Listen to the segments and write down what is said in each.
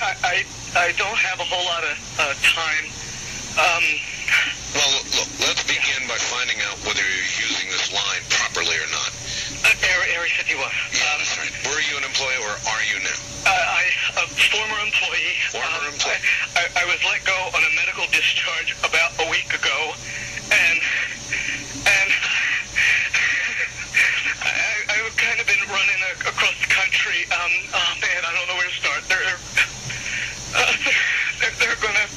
I don't have a whole lot of time. Well, look, let's begin by finding out whether you're using this line properly or not. Area 51. Yeah, that's right. Were you an employee or are you now? A former employee. Former employee. I was let go on a medical discharge about a week ago, and I've kind of been running across the country. Oh man, I don't know where to start. They're gonna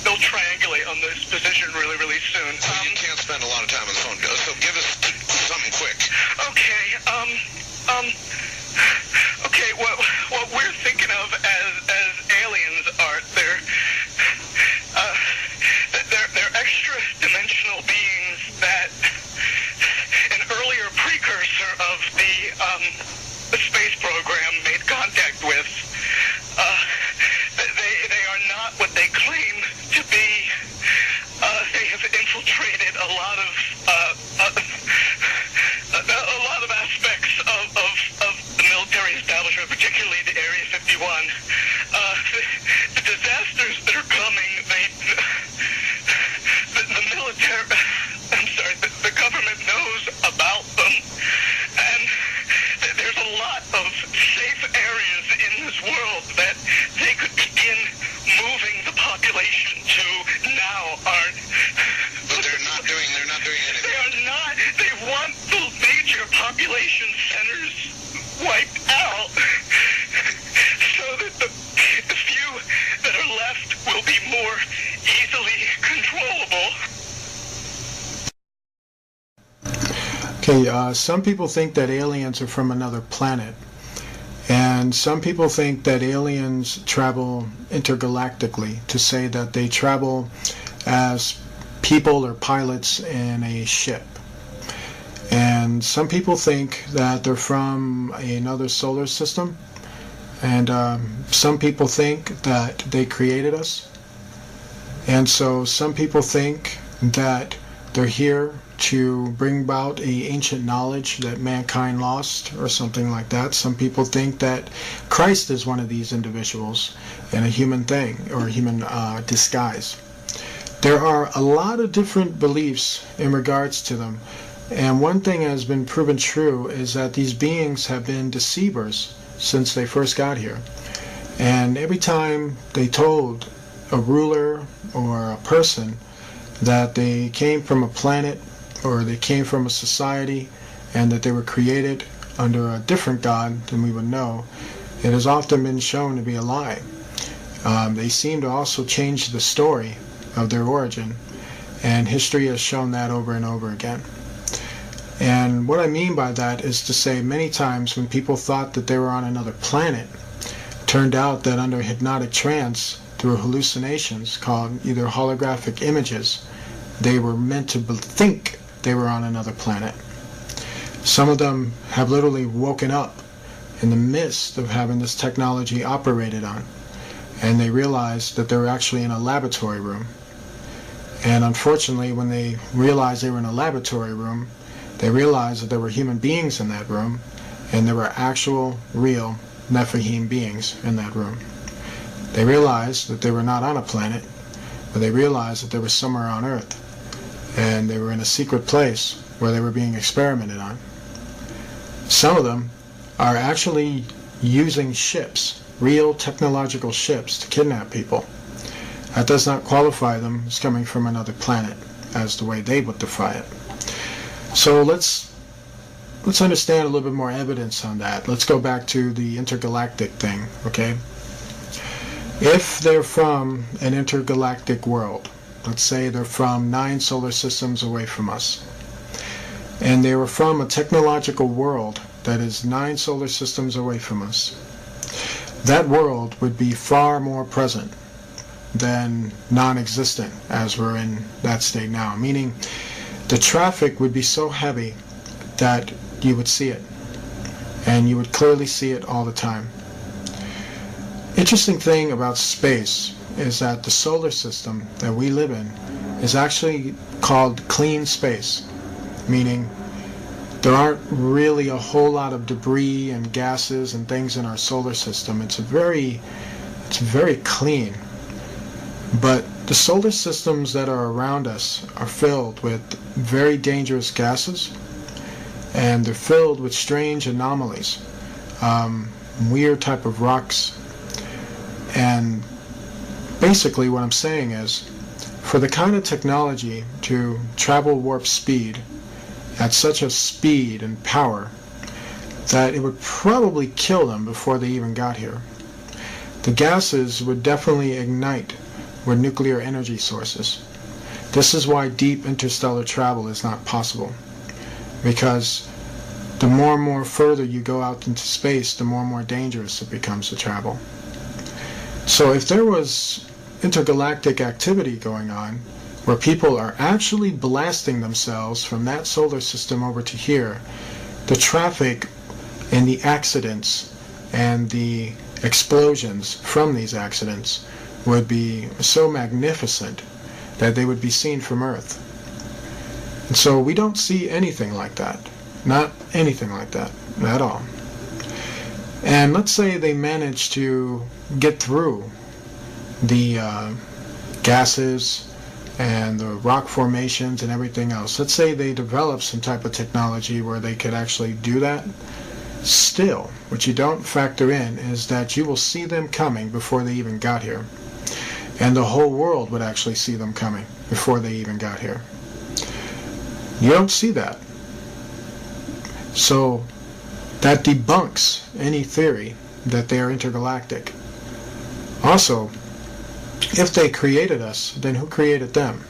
they'll triangulate on this position really soon. So you can't spend a lot of time on the phone. So give us something quick. Okay. Okay. What we're thinking of as aliens are they're extra dimensional beings that an earlier precursor of the space program made contact with. They are not what they claim to be. They have infiltrated a lot of aspects of the military establishment, particularly the Area 51. The disasters that are coming, the military, the government knows about them, and there's a lot of safe areas in this world that they could begin moving the population to now aren't. But they're not doing anything. They are not. They want the major population centers wiped out so that the few that are left will be more easily controllable. Okay, some people think that aliens are from another planet. And some people think that aliens travel intergalactically, to say that they travel as people or pilots in a ship. And some people think that they're from another solar system. And some people think that they created us. And so some people think that they're here to bring about a ancient knowledge that mankind lost or something like that. Some people think that Christ is one of these individuals in a human thing or a human disguise. There are a lot of different beliefs in regards to them, and one thing that has been proven true is that these beings have been deceivers since they first got here. And every time they told a ruler or a person that they came from a planet or they came from a society and that they were created under a different God than we would know, it has often been shown to be a lie. They seem to also change the story of their origin, and history has shown that over and over again. And what I mean by that is to say many times when people thought that they were on another planet, it turned out that under hypnotic trance, through hallucinations called either holographic images, they were meant to think they were on another planet. Some of them have literally woken up in the midst of having this technology operated on, and they realized that they were actually in a laboratory room. And unfortunately, when they realized they were in a laboratory room, they realized that there were human beings in that room, and there were actual, real Nephilim beings in that room. They realized that they were not on a planet, but they realized that they were somewhere on Earth, and they were in a secret place where they were being experimented on. Some of them are actually using ships, real technological ships, to kidnap people. That does not qualify them as coming from another planet, as the way they would define it. So let's understand a little bit more evidence on that. Let's go back to the intergalactic thing, okay? If they're from an intergalactic world, let's say they're from 9 solar systems away from us, and they were from a technological world that is 9 solar systems away from us, that world would be far more present than non-existent as we're in that state now. Meaning the traffic would be so heavy that you would see it, and you would clearly see it all the time. Interesting thing about space is that the solar system that we live in is actually called clean space, meaning there aren't really a whole lot of debris and gases and things in our solar system. It's a very It's very clean. But the solar systems that are around us are filled with very dangerous gases, and they're filled with strange anomalies, weird type of rocks. And basically what I'm saying is, for the kind of technology to travel warp speed at such a speed and power that it would probably kill them before they even got here. The gases would definitely ignite with nuclear energy sources. This is why deep interstellar travel is not possible, because the more and more further you go out into space, the more and more dangerous it becomes to travel. So if there was intergalactic activity going on, where people are actually blasting themselves from that solar system over to here, the traffic and the accidents and the explosions from these accidents would be so magnificent that they would be seen from Earth. And so we don't see anything like that. Not anything like that at all. And let's say they manage to get through the gases and the rock formations and everything else. Let's say they develop some type of technology where they could actually do that. Still, what you don't factor in is that you will see them coming before they even got here. And the whole world would actually see them coming before they even got here. You don't see that. So that debunks any theory that they are intergalactic. Also, if they created us, then who created them?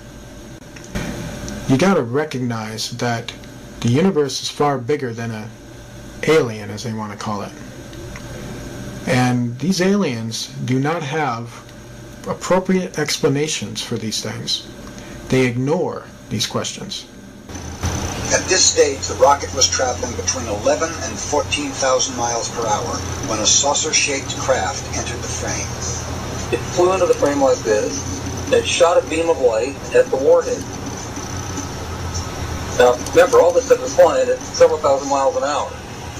You got to recognize that the universe is far bigger than an alien, as they want to call it. And these aliens do not have appropriate explanations for these things. They ignore these questions. At this stage, the rocket was traveling between 11 and 14,000 miles per hour when a saucer-shaped craft entered the frame. It flew into the frame like this. It shot a beam of light at the warhead. Now, remember, all this stuff is flying at several thousand miles an hour.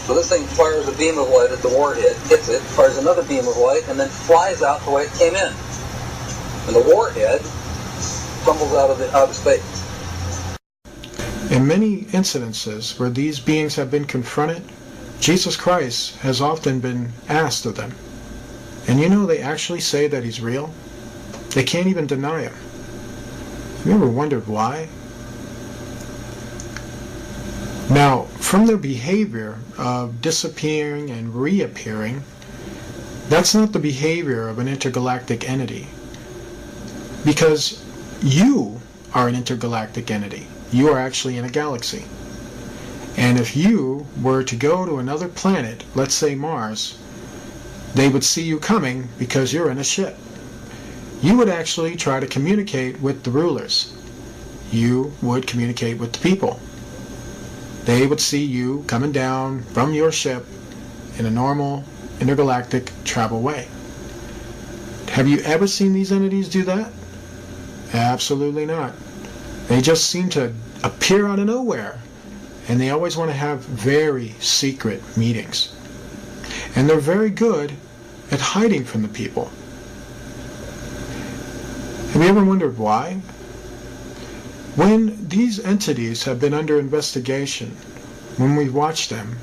So this thing fires a beam of light at the warhead, hits it, fires another beam of light, and then flies out the way it came in. And the warhead tumbles out of space. In many incidences where these beings have been confronted, Jesus Christ has often been asked of them. And you know they actually say that he's real? They can't even deny him. Have you ever wondered why? Now, from their behavior of disappearing and reappearing, that's not the behavior of an intergalactic entity. Because you are an intergalactic entity. You are actually in a galaxy. And if you were to go to another planet, let's say Mars, they would see you coming because you're in a ship. You would actually try to communicate with the rulers. You would communicate with the people. They would see you coming down from your ship in a normal intergalactic travel way. Have you ever seen these entities do that? Absolutely not. They just seem to appear out of nowhere, and they always want to have very secret meetings. And they're very good at hiding from the people. Have you ever wondered why? When these entities have been under investigation, when we watch them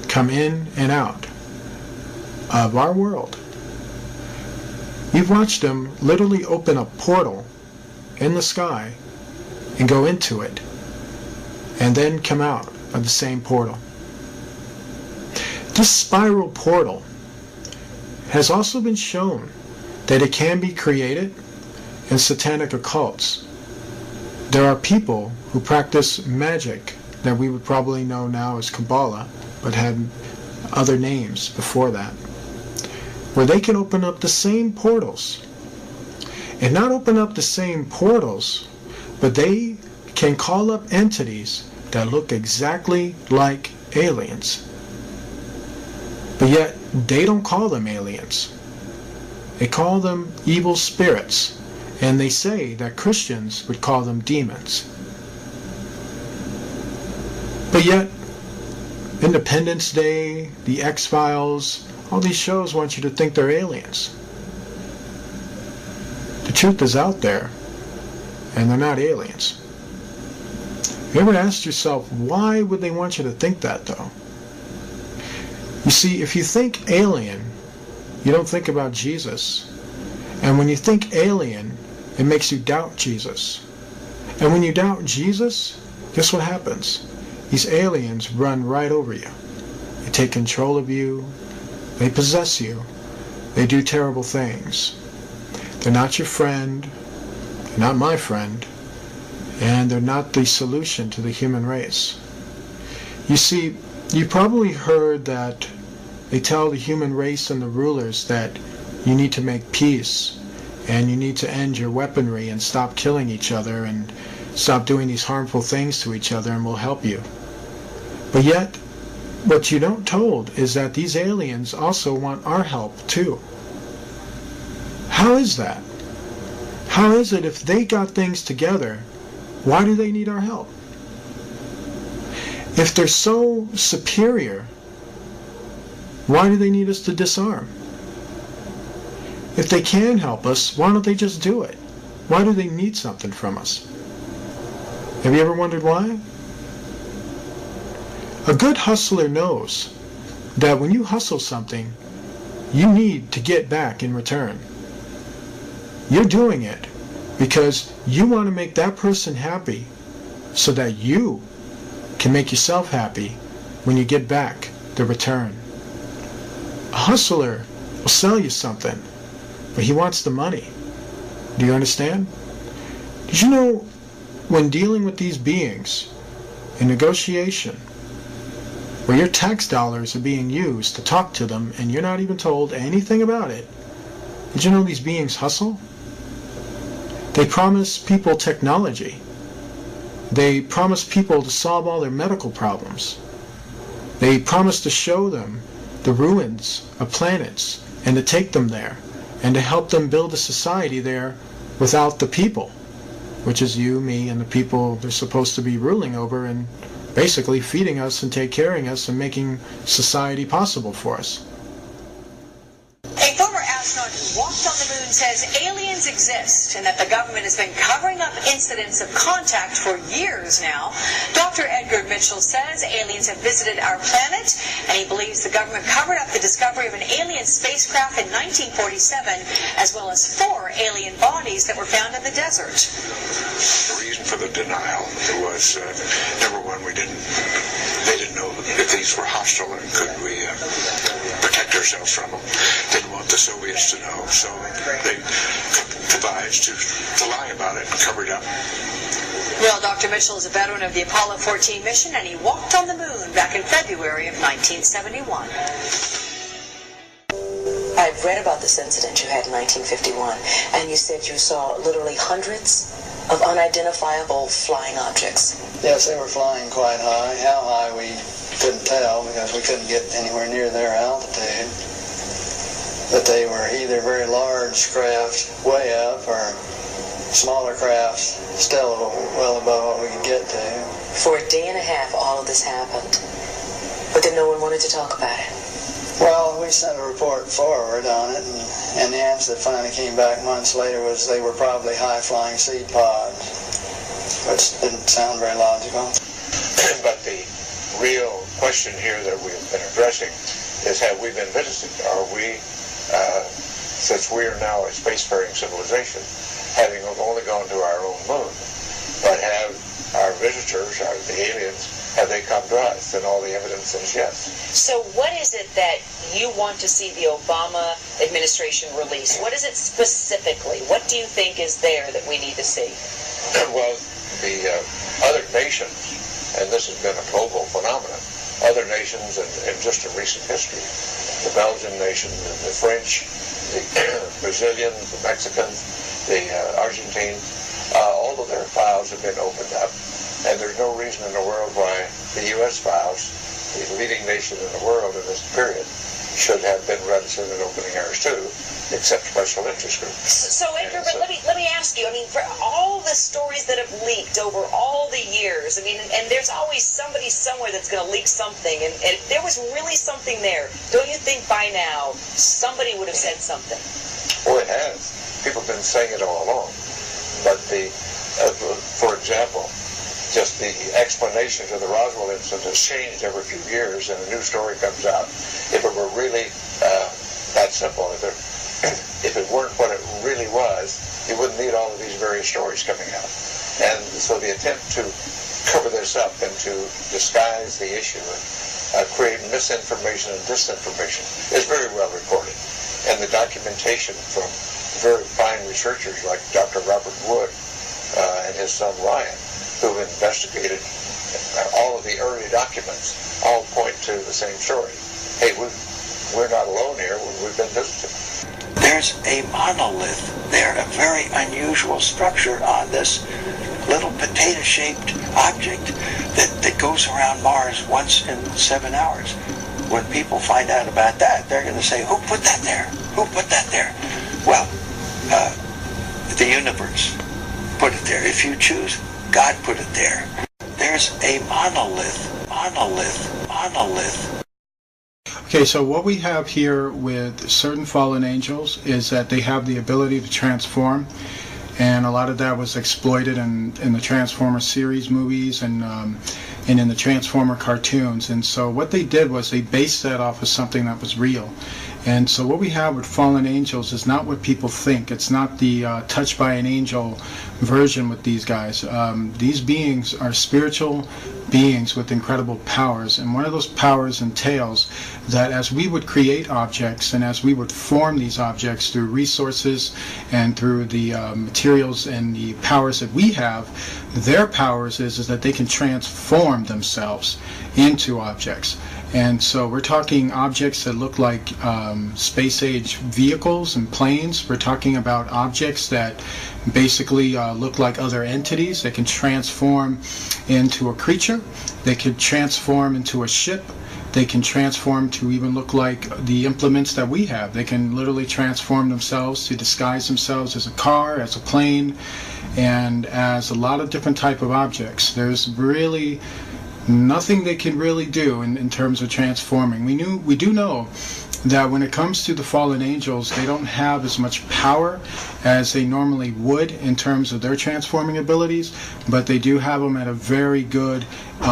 come in and out of our world, we've watched them literally open a portal in the sky and go into it, and then come out of the same portal. This spiral portal has also been shown that it can be created in satanic occults. There are people who practice magic that we would probably know now as Kabbalah, but had other names before that, where they can open up the same portals. And not open up the same portals, but they can call up entities that look exactly like aliens. But yet, they don't call them aliens. They call them evil spirits, and they say that Christians would call them demons. But yet, Independence Day, The X-Files, all these shows want you to think they're aliens. The truth is out there, and they're not aliens. You ever asked yourself, why would they want you to think that, though? You see, if you think alien, you don't think about Jesus. And when you think alien, it makes you doubt Jesus. And when you doubt Jesus, guess what happens? These aliens run right over you. They take control of you. They possess you. They do terrible things. They're not your friend. They're not my friend. And they're not the solution to the human race. You see, you probably heard that they tell the human race and the rulers that you need to make peace and you need to end your weaponry and stop killing each other and stop doing these harmful things to each other, and we'll help you. But yet, what you don't told is that these aliens also want our help too. How is that? How is it if they got things together, why do they need our help? If they're so superior, why do they need us to disarm? If they can help us, why don't they just do it? Why do they need something from us? Have you ever wondered why? A good hustler knows that when you hustle something, you need to get back in return. You're doing it because you want to make that person happy so that you can make yourself happy when you get back the return. A hustler will sell you something, but he wants the money. Do you understand? Did you know when dealing with these beings in negotiation, where your tax dollars are being used to talk to them and you're not even told anything about it, did you know these beings hustle? They promise people technology. They promise people to solve all their medical problems. They promise to show them the ruins of planets and to take them there and to help them build a society there without the people, which is you, me, and the people they're supposed to be ruling over and basically feeding us and take care of us and making society possible for us. A former astronaut who walked on the moon says aliens exist and that the government has been covering up incidents of contact for years now. Dr. Edgar Mitchell says aliens have visited our planet, and he believes the government covered up the discovery of an alien spacecraft in 1947, as well as 4 alien bodies that were found in the desert. The reason for the denial was, number one, they didn't know if these were hostile and could we protect ourselves from them. Didn't want the Soviets to know, so they devised to lie about it and cover it up. Well, Dr. Mitchell is a veteran of the Apollo 14 mission, and he walked on the moon back in February of 1971. I've read about this incident you had in 1951, and you said you saw literally hundreds of unidentifiable flying objects. Yes, they were flying quite high. How high we couldn't tell because we couldn't get anywhere near their altitude. But they were either very large craft way up or smaller crafts still well above what we could get to. For a day and a half, all of this happened, but then no one wanted to talk about it. Well, we sent a report forward on it, and the answer that finally came back months later was they were probably high-flying seed pods, which didn't sound very logical. But the real question here that we've been addressing is, have we been visited? Are we, since we are now a spacefaring civilization, having only gone to our own moon, but have our visitors, the aliens, have they come to us? And all the evidence is yes. So what is it that you want to see the Obama administration release? What is it specifically? What do you think is there that we need to see? Well, the other nations, and this has been a global phenomenon, other nations in just in recent history, the Belgian nation, the French, the Brazilians, the Mexicans, the Argentines, all of their files have been opened up. And there's no reason in the world why the U.S. files, the leading nation in the world in this period, should have been reticent in opening ours too, except special interest groups. So Edgar, but let me ask you, I mean, for all the stories that have leaked over all the years, I mean, and there's always somebody somewhere that's going to leak something, and if there was really something there, don't you think by now somebody would have said something? Well, it has. people have been saying it all along. But for example, just the explanation to the Roswell incident has changed every few years, and a new story comes out. If it were really that simple, if it weren't what it really was, you wouldn't need all of these various stories coming out. And so the attempt to cover this up and to disguise the issue and create misinformation and disinformation is very well recorded. And the documentation from very fine researchers like Dr. Robert Wood and his son Ryan, who've investigated all of the early documents, all point to the same story. Hey, we're not alone here. We've been visited. There's a monolith there, a very unusual structure on this little potato-shaped object that goes around Mars once in 7 hours. When people find out about that, they're going to say, who put that there? Who put that there? Well, the universe put it there. If you choose, God put it there. There's a monolith. Okay, so what we have here with certain fallen angels is that they have the ability to transform, and a lot of that was exploited in the Transformer series movies and in the Transformer cartoons. And so what they did was they based that off of something that was real. And so what we have with fallen angels is not what people think. It's not the touched by an angel version with these guys. These beings are spiritual beings with incredible powers, and one of those powers entails that as we would create objects and as we would form these objects through resources and through the materials and the powers that we have, their powers is that they can transform themselves into objects. And so we're talking objects that look like space-age vehicles and planes. We're talking about objects that basically look like other entities. They can transform into a creature. They can transform into a ship. They can transform to even look like the implements that we have. They can literally transform themselves to disguise themselves as a car, as a plane, and as a lot of different type of objects. There's really nothing they can really do in terms of transforming. We do know that when it comes to the fallen angels, they don't have as much power as they normally would in terms of their transforming abilities, but they do have them at a very good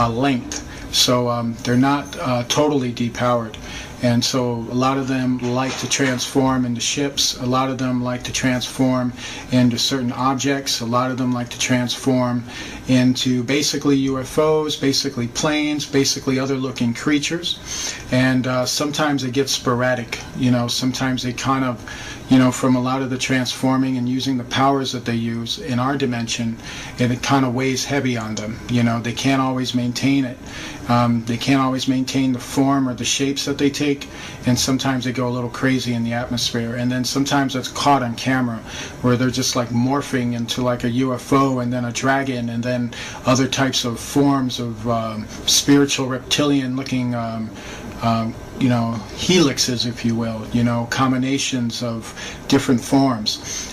length. So they're not totally depowered. And so a lot of them like to transform into ships. A lot of them like to transform into certain objects. A lot of them like to transform into basically UFOs, basically planes, basically other looking creatures. And sometimes it gets sporadic. You know, sometimes they kind of, you know, from a lot of the transforming and using the powers that they use in our dimension, and it kind of weighs heavy on them. You know, they can't always maintain it. They can't always maintain the form or the shapes that they take, and sometimes they go a little crazy in the atmosphere. And then sometimes that's caught on camera, where they're just like morphing into like a UFO and then a dragon and then other types of forms of spiritual reptilian looking you know, helixes, if you will, you know, combinations of different forms.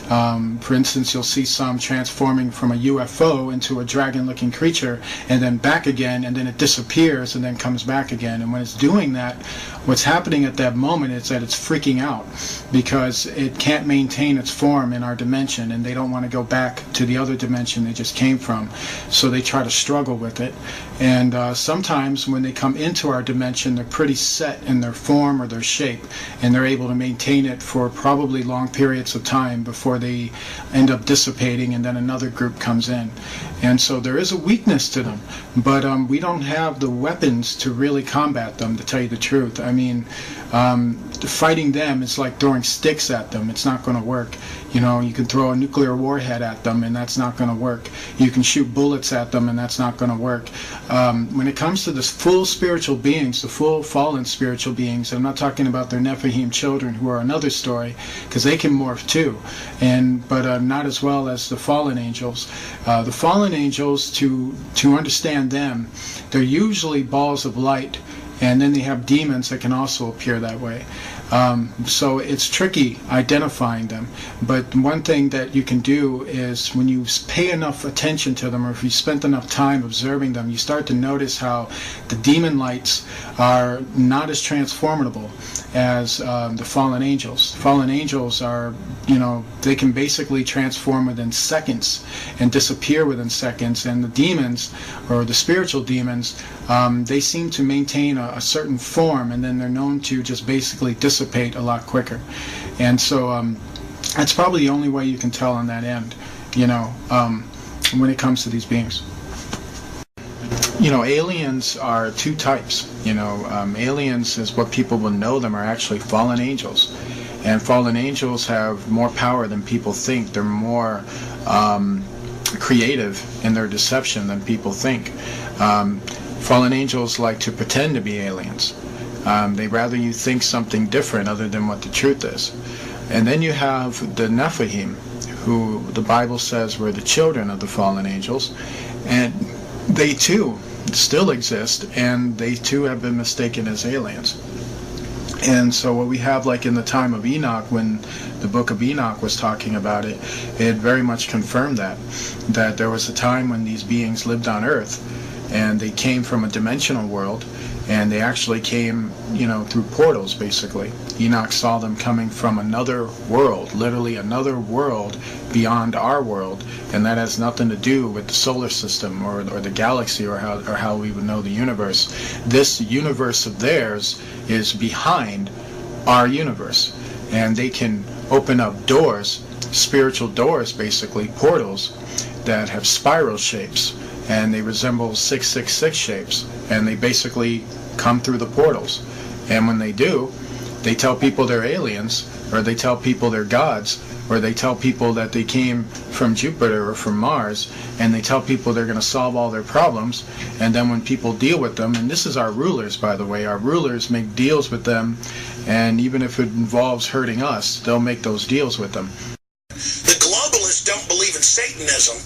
For instance, you'll see some transforming from a UFO into a dragon-looking creature and then back again, and then it disappears and then comes back again. And when it's doing that, what's happening at that moment is that it's freaking out because it can't maintain its form in our dimension, and they don't want to go back to the other dimension they just came from. So they try to struggle with it. And sometimes when they come into our dimension, they're pretty set in their form or their shape, and they're able to maintain it for probably long periods of time before they end up dissipating, and then another group comes in. And so there is a weakness to them, but we don't have the weapons to really combat them, to tell you the truth. I mean, fighting them is like throwing sticks at them. It's not going to work. You know, you can throw a nuclear warhead at them, and that's not going to work. You can shoot bullets at them, and that's not going to work. When it comes to the full spiritual beings, the full fallen spiritual beings, I'm not talking about their Nephilim children, who are another story, because they can morph too, but not as well as the fallen angels. The fallen angels, to understand them, they're usually balls of light And then they have demons that can also appear that way. So it's tricky identifying them. But one thing that you can do is when you pay enough attention to them, or if you spent enough time observing them, you start to notice how the demon lights are not as transformable as the fallen angels. Fallen angels are, they can basically transform within seconds and disappear within seconds. And the demons, or the spiritual demons, they seem to maintain a certain form, and then they're known to just basically dissipate a lot quicker. And so that's probably the only way you can tell on that end, when it comes to these beings. Aliens are two types. Aliens, is what people will know them, are actually fallen angels. And fallen angels have more power than people think. They're more creative in their deception than people think. Fallen angels like to pretend to be aliens. They'd rather you think something different other than what the truth is. And then you have the Nephilim, who the Bible says were the children of the fallen angels. And they too still exist, and they too have been mistaken as aliens. And so what we have, like in the time of Enoch, when the book of Enoch was talking about it, it very much confirmed that there was a time when these beings lived on earth, and they came from a dimensional world, and they actually came, through portals, basically. Enoch saw them coming from another world, literally another world beyond our world, and that has nothing to do with the solar system or the galaxy or how we would know the universe. This universe of theirs is behind our universe, and they can open up doors, spiritual doors, basically, portals that have spiral shapes, and they resemble 666 shapes, and they basically come through the portals. And when they do, they tell people they're aliens, or they tell people they're gods, or they tell people that they came from Jupiter or from Mars, and they tell people they're going to solve all their problems. And then when people deal with them, and this is our rulers, by the way, our rulers make deals with them, and even if it involves hurting us, they'll make those deals with them. The globalists don't believe in Satanism.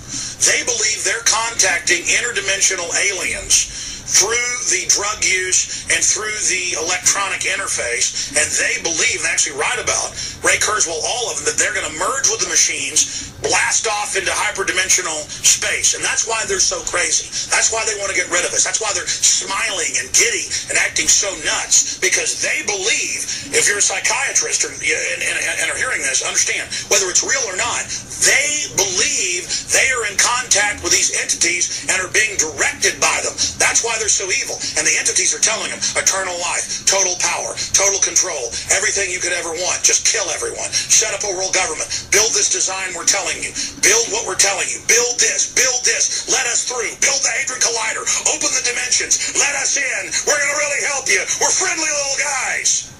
They believe they're contacting interdimensional aliens through the drug use and through the electronic interface, and they believe, and actually write about, Ray Kurzweil, all of them, that they're going to merge with the machines, blast off into hyperdimensional space. And that's why they're so crazy. That's why they want to get rid of us. That's why they're smiling and giddy and acting so nuts, because they believe, if you're a psychiatrist and are hearing this, understand, whether it's real or not, they believe they are in contact with these entities and are being directed by them. That's why they're so evil. And the entities are telling them eternal life, total power, total control, everything you could ever want. Just kill everyone. Set up a world government. Build this design we're telling you. Build what we're telling you. Build this. Build this. Let us through. Build the Hadron Collider. Open the dimensions. Let us in. We're going to really help you. We're friendly little guys.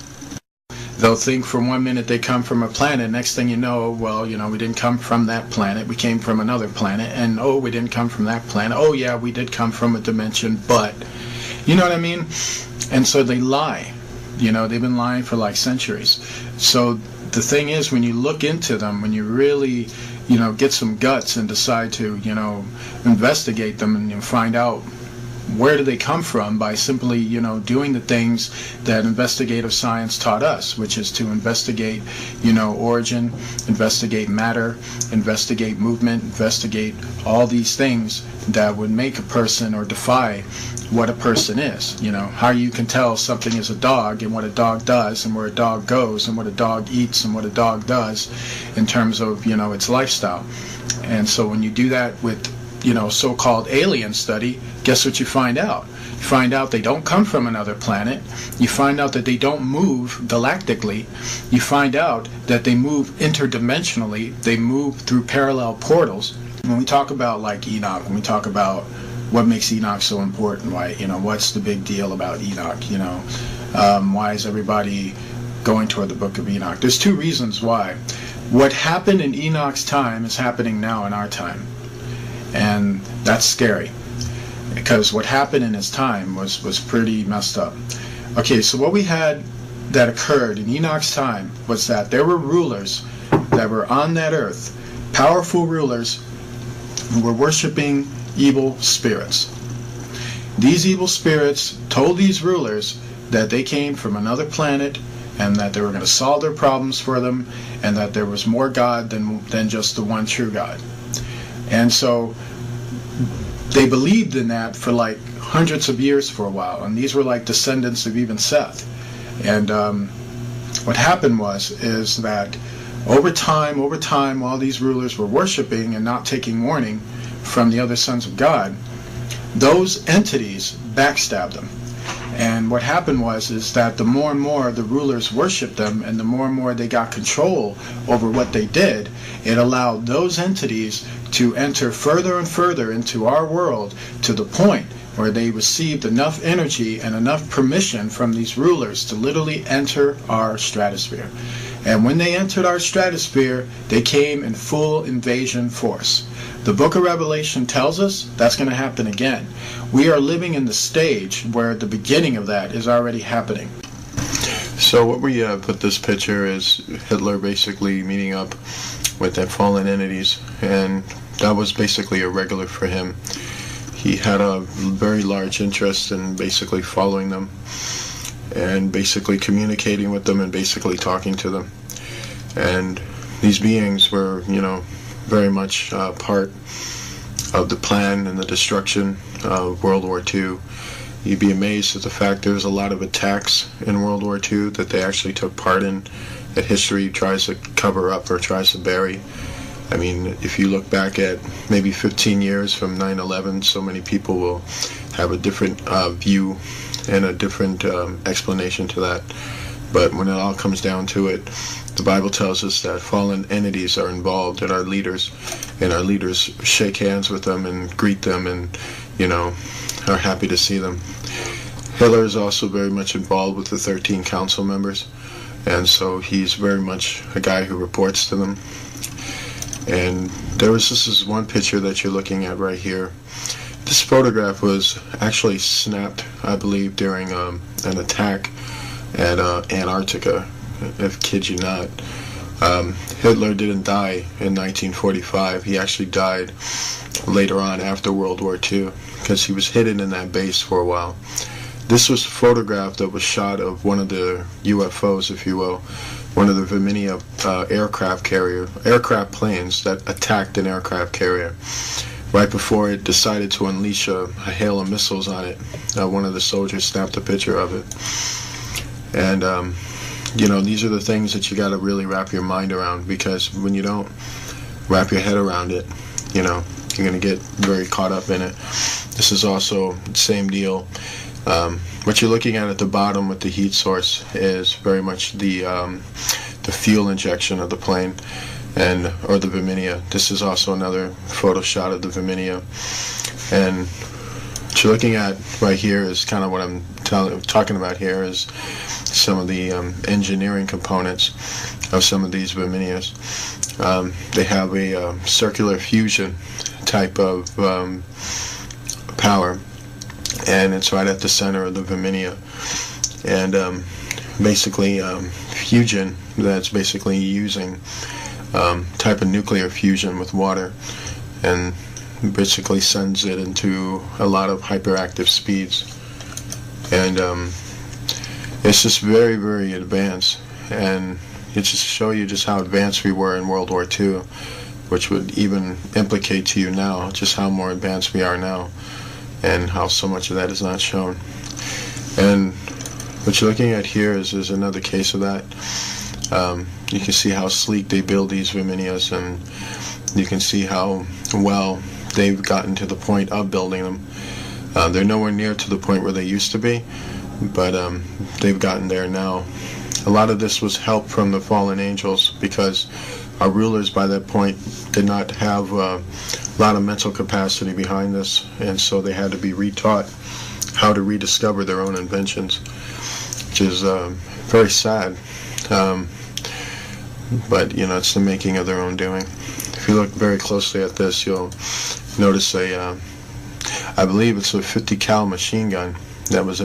They'll think for 1 minute they come from a planet. Next thing you know, well, we didn't come from that planet. We came from another planet. And, oh, we didn't come from that planet. Oh, yeah, we did come from a dimension, but, you know what I mean? And so they lie. They've been lying for like centuries. So the thing is, when you look into them, when you really, get some guts and decide to, investigate them and find out where do they come from by simply, doing the things that investigative science taught us, which is to investigate, origin, investigate matter, investigate movement, investigate all these things that would make a person or defy what a person is. How you can tell something is a dog and what a dog does and where a dog goes and what a dog eats and what a dog does in terms of, its lifestyle. And so when you do that with so-called alien study, guess what you find out? You find out they don't come from another planet. You find out that they don't move galactically. You find out that they move interdimensionally. They move through parallel portals. When we talk about like Enoch, when we talk about what makes Enoch so important, why, what's the big deal about Enoch, why is everybody going toward the book of Enoch? There's two reasons why. What happened in Enoch's time is happening now in our time. And that's scary, because what happened in his time was pretty messed up. Okay, so what we had that occurred in Enoch's time was that there were rulers that were on that earth, powerful rulers who were worshiping evil spirits. These evil spirits told these rulers that they came from another planet and that they were going to solve their problems for them, and that there was more God than just the one true God. And so they believed in that for like hundreds of years for a while, and these were like descendants of even Seth. And what happened is that over time, while these rulers were worshiping and not taking warning from the other sons of God, those entities backstabbed them. And what happened is that the more and more the rulers worshipped them, and the more they got control over what they did, it allowed those entities to enter further and further into our world, to the point where they received enough energy and enough permission from these rulers to literally enter our stratosphere. And when they entered our stratosphere, they came in full invasion force. The book of Revelation tells us that's going to happen again. We are living in the stage where the beginning of that is already happening. So what we put this picture is Hitler basically meeting up with the fallen entities, and that was basically irregular for him. He had a very large interest in basically following them and basically communicating with them and basically talking to them. And these beings were, very much part of the plan and the destruction of World War II. You'd be amazed at the fact there's a lot of attacks in World War II that they actually took part in, that history tries to cover up or tries to bury. I mean, if you look back at maybe 15 years from 9/11, so many people will have a different view and a different explanation to that. But when it all comes down to it, the Bible tells us that fallen entities are involved, and our leaders shake hands with them and greet them, and are happy to see them. Hitler is also very much involved with the 13 council members, and so he's very much a guy who reports to them. And this is one picture that you're looking at right here. This photograph was actually snapped, I believe, during an attack at Antarctica, if kid you not. Hitler didn't die in 1945. He actually died later on after World War II, because he was hidden in that base for a while. This was a photograph that was shot of one of the UFOs, if you will, one of the Virginia aircraft planes that attacked an aircraft carrier. Right before it decided to unleash a hail of missiles on it, one of the soldiers snapped a picture of it. And these are the things that you got to really wrap your mind around, because when you don't wrap your head around it, you're going to get very caught up in it. This is also the same deal. What you're looking at the bottom with the heat source is very much the fuel injection of the plane, or the Virginia. This is also another photo shot of the Virginia. And what you're looking at right here is kind of what I'm talking about here, is some of the engineering components of some of these Virginias. They have a circular fusion type of power, and it's right at the center of the Virginia. And basically fusion, that's basically using type of nuclear fusion with water, and basically sends it into a lot of hyperactive speeds. And it's just very, very advanced, and it's just to show you just how advanced we were in World War II, which would even implicate to you now just how more advanced we are now, and how so much of that is not shown. And what you're looking at here is another case of that. You can see how sleek they build these Virginias, and you can see how well they've gotten to the point of building them. They're nowhere near to the point where they used to be, but they've gotten there now. A lot of this was help from the fallen angels, because our rulers by that point did not have a lot of mental capacity behind this, and so they had to be retaught how to rediscover their own inventions, which is very sad. But it's the making of their own doing. If you look very closely at this, you'll notice I believe it's a 50 cal machine gun that was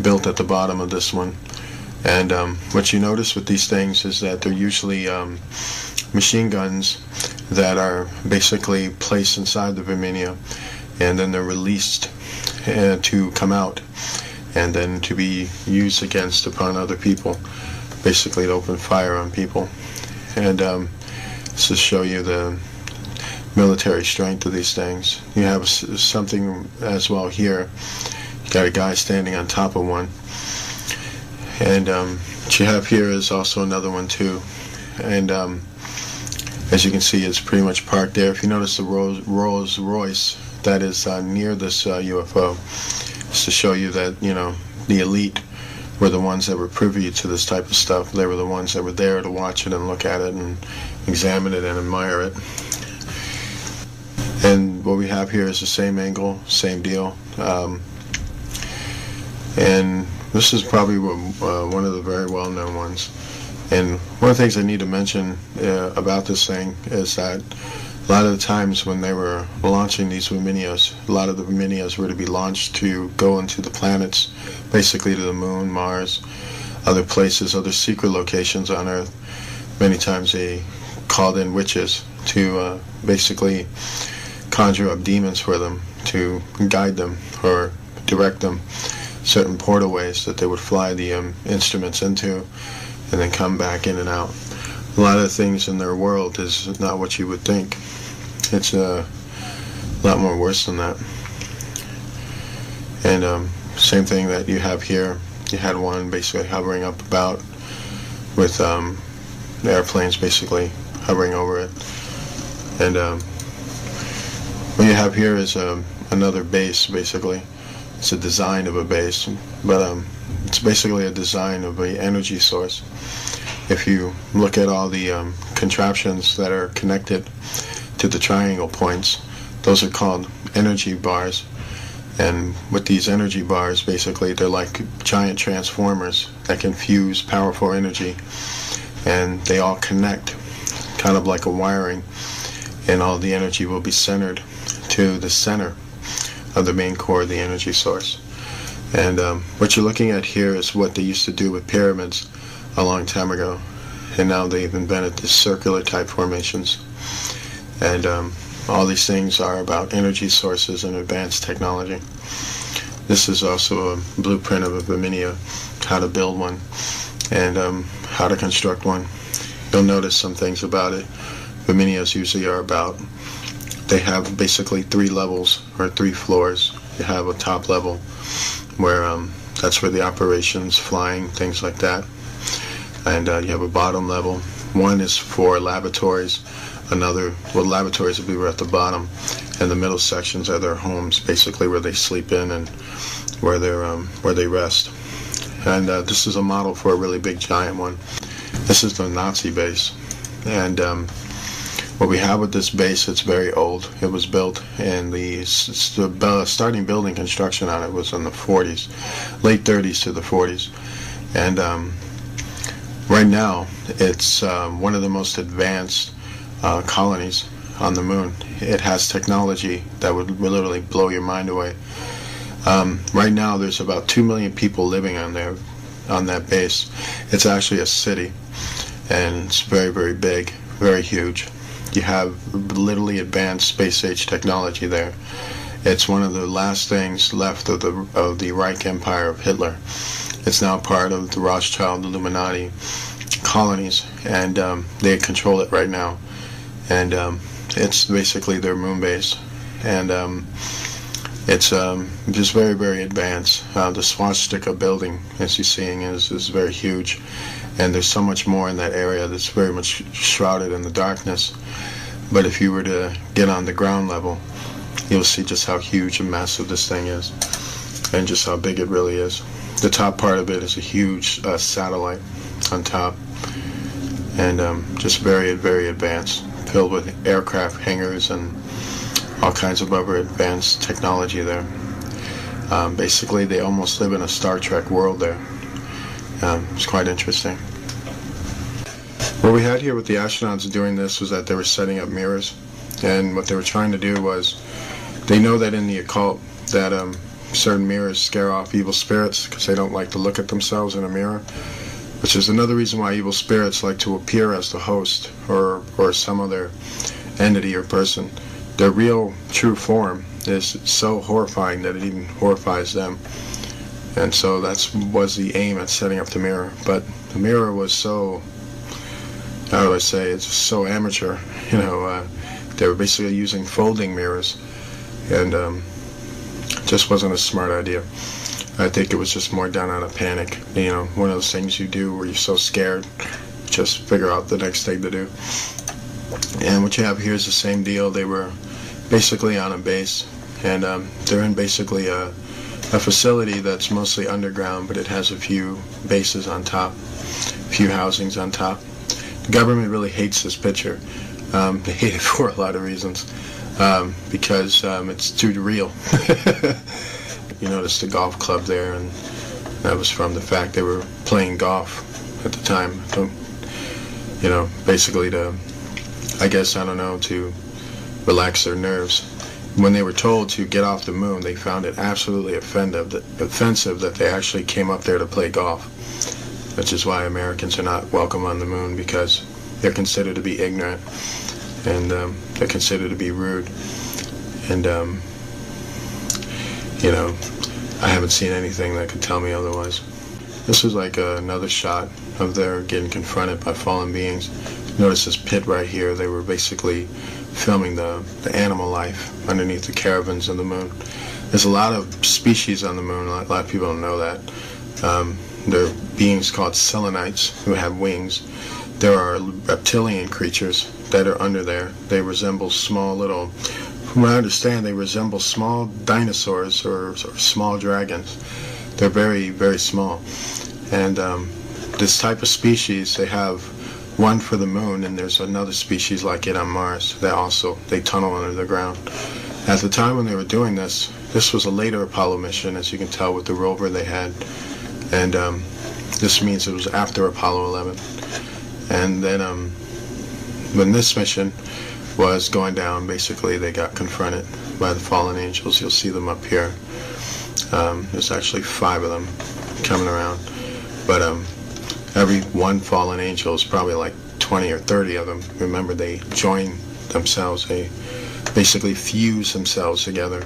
built at the bottom of this one. And what you notice with these things is that they're usually machine guns that are basically placed inside the Virginia, and then they're released to come out and then to be used against upon other people, basically to open fire on people. And this to show you the military strength of these things. You have something as well here. You got a guy standing on top of one. And what you have here is also another one too. And as you can see, it's pretty much parked there. If you notice the Rolls Royce that is near this UFO, it's to show you that, you know, the elite were the ones that were privy to this type of stuff. They were the ones that were there to watch it and look at it and examine it and admire it. And what we have here is the same angle, same deal. And this is probably one of the very well-known ones. And one of the things I need to mention about this thing is that a lot of the times when they were launching these Luminias, a lot of the Luminias were to be launched to go into the planets, basically to the moon, Mars, other places, other secret locations on Earth. Many times they called in witches to basically conjure up demons for them, to guide them or direct them certain portalways that they would fly the instruments into and then come back in and out. A lot of the things in their world is not what you would think. It's a lot more worse than that. And same thing that you have here. You had one basically hovering up about with airplanes basically hovering over it. And what you have here is another base basically. It's a design of a base, but it's basically a design of an energy source. If you look at all the contraptions that are connected to the triangle points, those are called energy bars. And with these energy bars, basically, they're like giant transformers that can fuse powerful energy. And they all connect, kind of like a wiring. And all the energy will be centered to the center of the main core of the energy source. And what you're looking at here is what they used to do with pyramids a long time ago. And now they've invented these circular type formations. And all these things are about energy sources and advanced technology. This is also a blueprint of a Luminia, how to build one and how to construct one. You'll notice some things about it. Luminias usually are about, they have basically 3 levels or 3 floors. You have a top level where that's where the operations, flying, things like that. And you have a bottom level. One is for laboratories. Another, well, laboratories will be at the bottom, and the middle sections are their homes, basically where they sleep in and where they rest. And this is a model for a really big giant one. This is the Nazi base, and what we have with this base, it's very old. It was built in the starting building construction on it was in the 40s, late 30s to the 40s, and right now it's one of the most advanced colonies on the moon. It has technology that would literally blow your mind away. Right now there's about 2 million people living on there, on that base. It's actually a city, and it's very, very big, very huge. You have literally advanced space-age technology there. It's one of the last things left of the Reich Empire of Hitler. It's now part of the Rothschild Illuminati colonies, and they control it right now. And it's basically their moon base, and it's just very, very advanced. The swastika building, as you're seeing, is very huge, and there's so much more in that area that's very much shrouded in the darkness. But if you were to get on the ground level, you'll see just how huge and massive this thing is, and just how big it really is. The top part of it is a huge satellite on top, and just very, very advanced, filled with aircraft hangars and all kinds of other advanced technology there. Basically, they almost live in a Star Trek world there. It's quite interesting. What we had here with the astronauts doing this was that they were setting up mirrors, and what they were trying to do was, they know that in the occult that certain mirrors scare off evil spirits because they don't like to look at themselves in a mirror, which is another reason why evil spirits like to appear as the host or some other entity or person. Their real true form is so horrifying that it even horrifies them. And so that was the aim at setting up the mirror. But the mirror was so, how do I say, it's so amateur. You know, they were basically using folding mirrors, and just wasn't a smart idea. I think it was just more done out of panic. You know, one of those things you do where you're so scared, just figure out the next thing to do. And what you have here is the same deal. They were basically on a base, and they're in basically a facility that's mostly underground, but it has a few bases on top, a few housings on top. The government really hates this picture. They hate it for a lot of reasons, because it's too real. You notice the golf club there, and that was from the fact they were playing golf at the time. You know, basically to, I guess, I don't know, to relax their nerves. When they were told to get off the moon, they found it absolutely offensive that they actually came up there to play golf, which is why Americans are not welcome on the moon, because they're considered to be ignorant, and they're considered to be rude. And, you know, I haven't seen anything that could tell me otherwise. This is like another shot of their getting confronted by fallen beings. Notice this pit right here. They were basically filming the animal life underneath the caravans of the moon. There's a lot of species on the moon. A lot of people don't know that. There are beings called selenites who have wings. There are reptilian creatures that are under there. They resemble small little, from what I understand, they resemble small dinosaurs or small dragons. They're very, very small. And this type of species, they have one for the moon, and there's another species like it on Mars. They tunnel under the ground. At the time when they were doing this was a later Apollo mission, as you can tell with the rover they had. And this means it was after Apollo 11. And then when this mission was going down, basically they got confronted by the fallen angels. You'll see them up here. There's actually 5 of them coming around. But every one fallen angel is probably like 20 or 30 of them. Remember, they join themselves. They basically fuse themselves together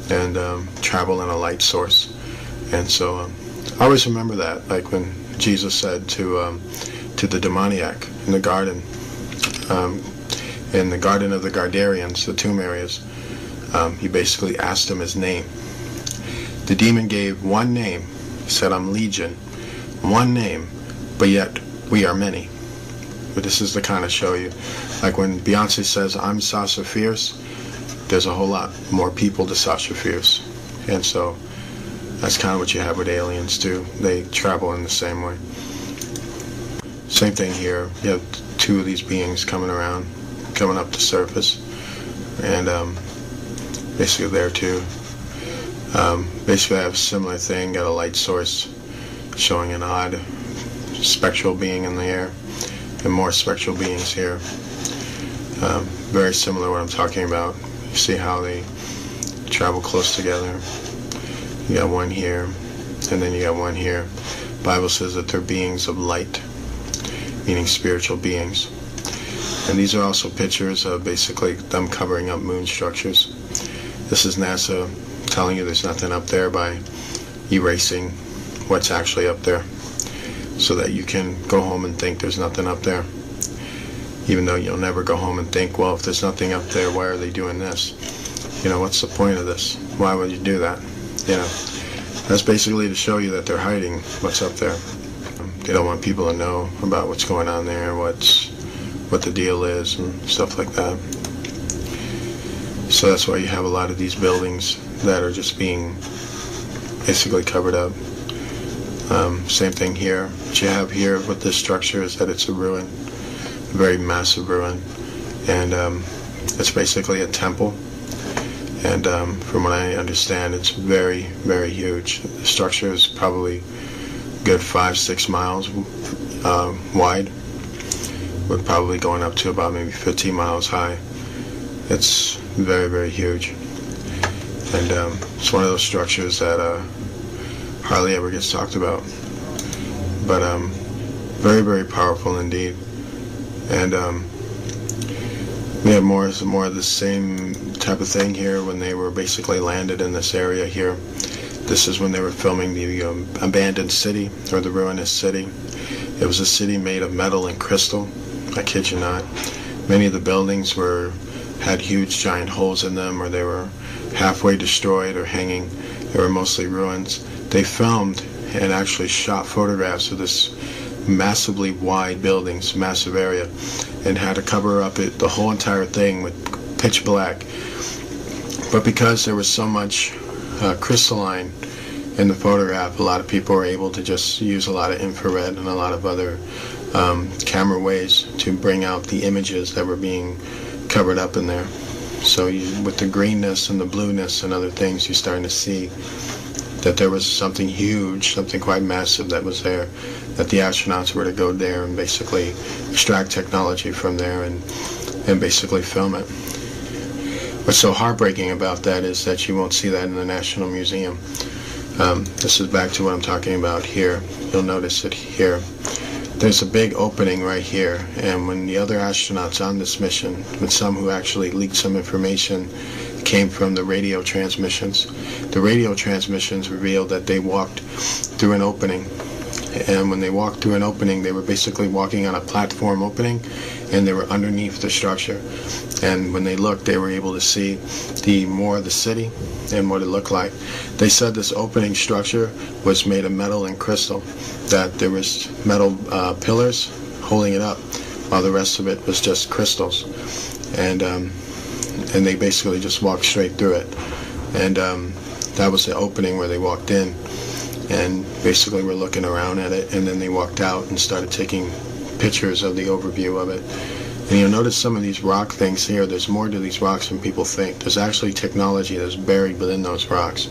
and travel in a light source. And so I always remember that, like when Jesus said to the demoniac in the garden of the Gardarians, the tomb areas, he basically asked him his name. The demon gave one name. He said, "I'm Legion." One name, but yet we are many. But this is the kind of show you, like when Beyonce says, "I'm Sasha Fierce," there's a whole lot more people to Sasha Fierce. And so that's kind of what you have with aliens too. They travel in the same way. Same thing here. You have 2 of these beings coming up the surface, and basically there too. Basically I have a similar thing, got a light source showing an odd spectral being in the air, and more spectral beings here. Very similar to what I'm talking about. You see how they travel close together. You got one here, and then you got one here. The Bible says that they're beings of light, meaning spiritual beings. And these are also pictures of basically them covering up moon structures. This is NASA telling you there's nothing up there by erasing what's actually up there, so that you can go home and think there's nothing up there, even though you'll never go home and think, well, if there's nothing up there, why are they doing this? You know, what's the point of this? Why would you do that? You know, that's basically to show you that they're hiding what's up there. They don't want people to know about what's going on there, what the deal is, and stuff like that. So that's why you have a lot of these buildings that are just being basically covered up. Same thing here. What you have here with this structure is that it's a ruin, a very massive ruin, and it's basically a temple. And from what I understand, it's very, very huge. The structure is probably a good 5-6 miles wide. We're probably going up to about maybe 15 miles high. It's very, very huge. And it's one of those structures that hardly ever gets talked about. But very, very powerful indeed. And we have more of the same type type of thing here when they were basically landed in this area here. This is when they were filming the abandoned city, or the ruinous city. It was a city made of metal and crystal, I kid you not. Many of the buildings had huge giant holes in them, or they were halfway destroyed or hanging. They were mostly ruins. They filmed and actually shot photographs of this massively wide buildings, massive area, and had to cover up the whole entire thing with pitch black. But because there was so much crystalline in the photograph, a lot of people were able to just use a lot of infrared and a lot of other camera ways to bring out the images that were being covered up in there. So with the greenness and the blueness and other things, you're starting to see that there was something huge, something quite massive that was there, that the astronauts were to go there and basically extract technology from there and basically film it. What's so heartbreaking about that is that you won't see that in the National Museum. This is back to what I'm talking about here. You'll notice it here. There's a big opening right here, and when the other astronauts on this mission, with some who actually leaked some information, came from the radio transmissions. The radio transmissions revealed that they walked through an opening, and when they walked through an opening, they were basically walking on a platform opening, and they were underneath the structure. And when they looked, they were able to see more of the city and what it looked like. They said this opening structure was made of metal and crystal, that there was metal pillars holding it up, while the rest of it was just crystals. And they basically just walked straight through it. And that was the opening where they walked in, and basically were looking around at it, and then they walked out and started taking pictures of the overview of it. And you'll notice some of these rock things here. There's more to these rocks than people think. There's actually technology that's buried within those rocks.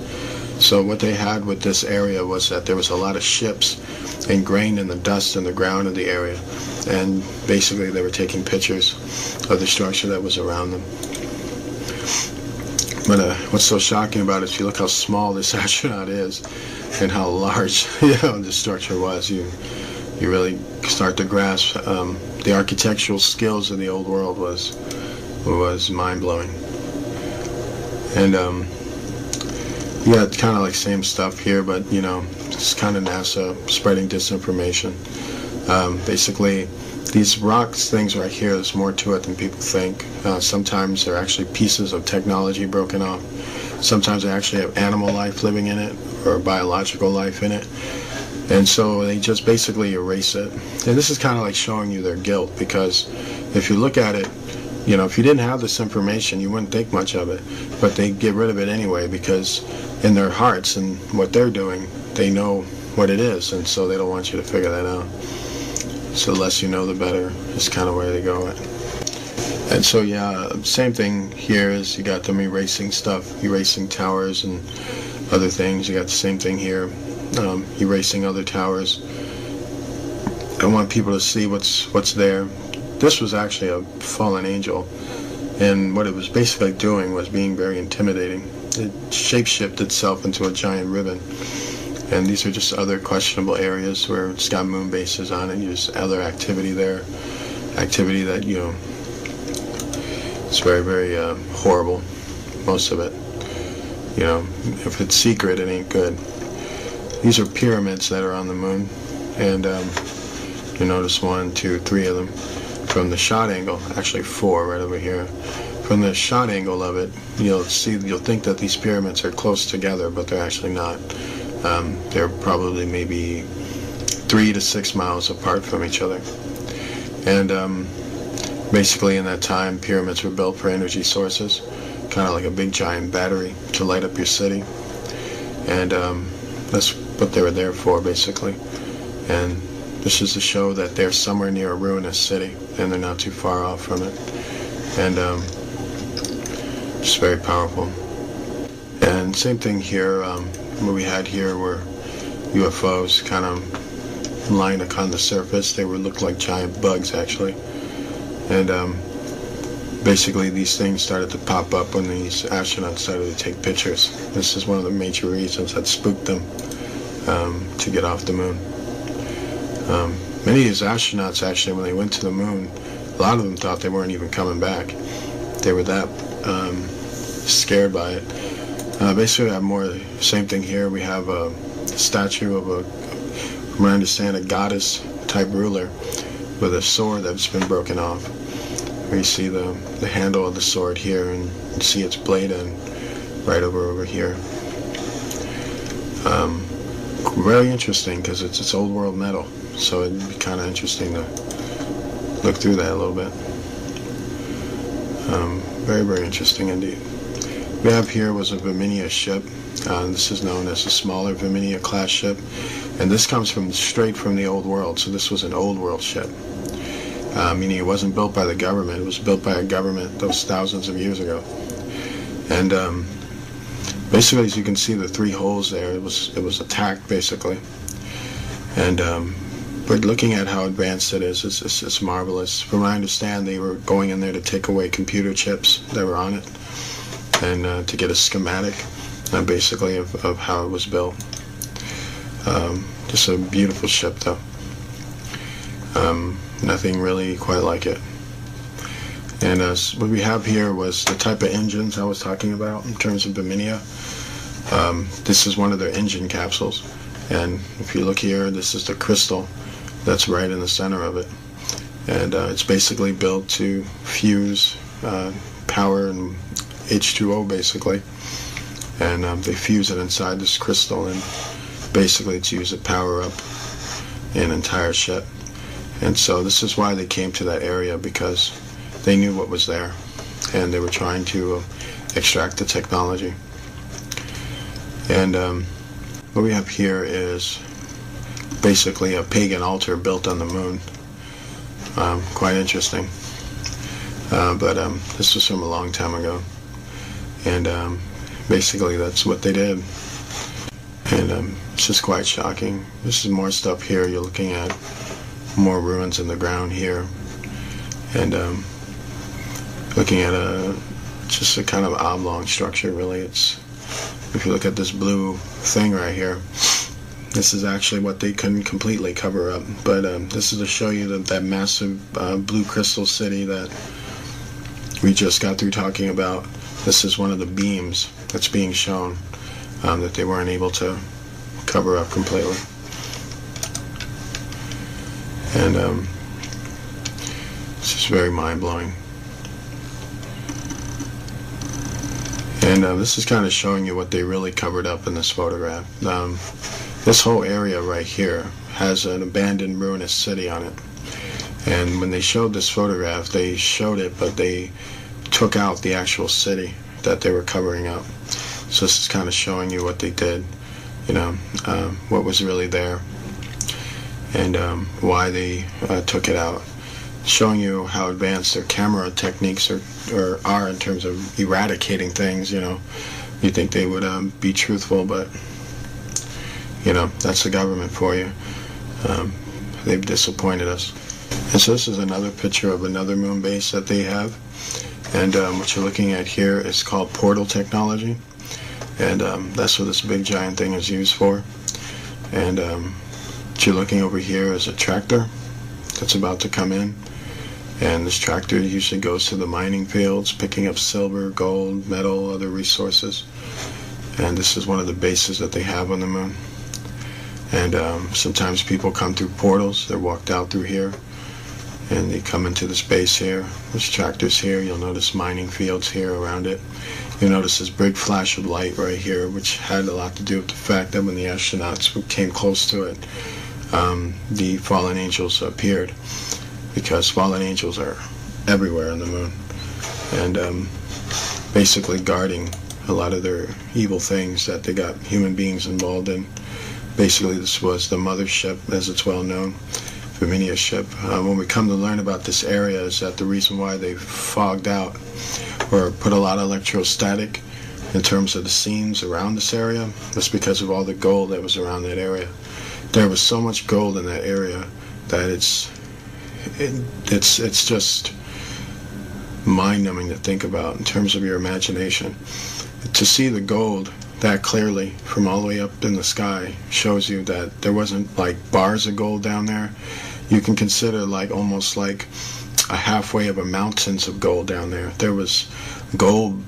So what they had with this area was that there was a lot of ships ingrained in the dust and the ground of the area, and basically they were taking pictures of the structure that was around them. But what's so shocking about it, if you look how small this astronaut is and how large the structure was, you really start to grasp the architectural skills of the old world was mind-blowing. And yeah, it's kind of like same stuff here, but it's kind of NASA spreading disinformation. Basically, these rocks things right here, there's more to it than people think. Sometimes they're actually pieces of technology broken off. Sometimes they actually have animal life living in it, or biological life in it. And so they just basically erase it. And this is kind of like showing you their guilt, because if you look at it, if you didn't have this information, you wouldn't think much of it. But they get rid of it anyway, because in their hearts and what they're doing, they know what it is, and so they don't want you to figure that out. So the less you know, the better is kind of where they go at. And so yeah, same thing here is you got them erasing stuff, erasing towers and other things. You got the same thing here. Erasing other towers. I want people to see what's there. This was actually a fallen angel, and what it was basically doing was being very intimidating. It shapeshifted itself into a giant ribbon, and these are just other questionable areas where it's got moon bases on it. There's other activity there, activity that it's very, very horrible. Most of it, if it's secret, it ain't good. These are pyramids that are on the moon, and you notice 1, 2, 3 of them. From the shot angle, actually 4 right over here. From the shot angle of it, you'll think that these pyramids are close together, but they're actually not. They're probably maybe 3 to 6 miles apart from each other. And basically in that time, pyramids were built for energy sources, kind of like a big giant battery to light up your city. And that's what they were there for, basically. And this is to show that they're somewhere near a ruinous city, and they're not too far off from it. And just very powerful. And same thing here. What we had here were UFOs kind of lying on the surface. They looked like giant bugs, actually. And basically these things started to pop up when these astronauts started to take pictures. This is one of the major reasons that spooked them to get off the moon. Many of these astronauts, actually, when they went to the moon, a lot of them thought they weren't even coming back. They were that scared by it. Basically, we have more same thing here. We have a statue of from what I understand, a goddess-type ruler with a sword that's been broken off. You see the handle of the sword here, and you see its blade end right over here. Very interesting because it's old world metal, so it'd be kind of interesting to look through that a little bit. Very, very interesting indeed. We have here was a Viminia ship. This is known as a smaller Viminia class ship, and this comes straight from the old world. So this was an old world ship, meaning it wasn't built by the government. It was built by a government those thousands of years ago. And basically, as you can see, the 3 holes there, it was attacked basically. And but looking at how advanced it is, it's marvelous. From what I understand, they were going in there to take away computer chips that were on it, and to get a schematic, basically, of how it was built. Just a beautiful ship, though. Nothing really quite like it. And what we have here was the type of engines I was talking about in terms of Viminia. This is one of their engine capsules. And if you look here, this is the crystal that's right in the center of it. And it's basically built to fuse power and H2O, basically. And they fuse it inside this crystal, and basically it's used to power up an entire ship. And so this is why they came to that area, because they knew what was there, and they were trying to extract the technology. And what we have here is basically a pagan altar built on the moon. Quite interesting. But this was from a long time ago. And basically that's what they did. And it's just quite shocking. This is more stuff here. You're looking at more ruins in the ground here. And looking at just a kind of oblong structure, really. If you look at this blue thing right here, this is actually what they couldn't completely cover up. But this is to show you that massive blue crystal city that we just got through talking about. This is one of the beams that's being shown that they weren't able to cover up completely. And it's just very mind-blowing. And this is kind of showing you what they really covered up in this photograph. This whole area right here has an abandoned ruinous city on it. And when they showed this photograph, they showed it, but they took out the actual city that they were covering up. So this is kind of showing you what they did, what was really there, and why they took it out. Showing you how advanced their camera techniques are in terms of eradicating things. You think they would be truthful, but that's the government for you. They've disappointed us. And so this is another picture of another moon base that they have. And what you're looking at here is called portal technology. And that's what this big giant thing is used for. And what you're looking over here is a tractor that's about to come in. And this tractor usually goes to the mining fields, picking up silver, gold, metal, other resources. And this is one of the bases that they have on the moon. And sometimes people come through portals. They're walked out through here, and they come into this base here. There's tractors here. You'll notice mining fields here around it. You'll notice this big flash of light right here, which had a lot to do with the fact that when the astronauts came close to it, the fallen angels appeared, because fallen angels are everywhere on the moon, and basically guarding a lot of their evil things that they got human beings involved in. Basically, this was the mothership, as it's well known, Viminia ship. When we come to learn about this area, is that the reason why they fogged out or put a lot of electrostatic in terms of the seams around this area was because of all the gold that was around that area. There was so much gold in that area that it's just mind-numbing to think about in terms of your imagination. To see the gold that clearly from all the way up in the sky shows you that there wasn't like bars of gold down there. You can consider like almost like a halfway of a mountains of gold down there. There was gold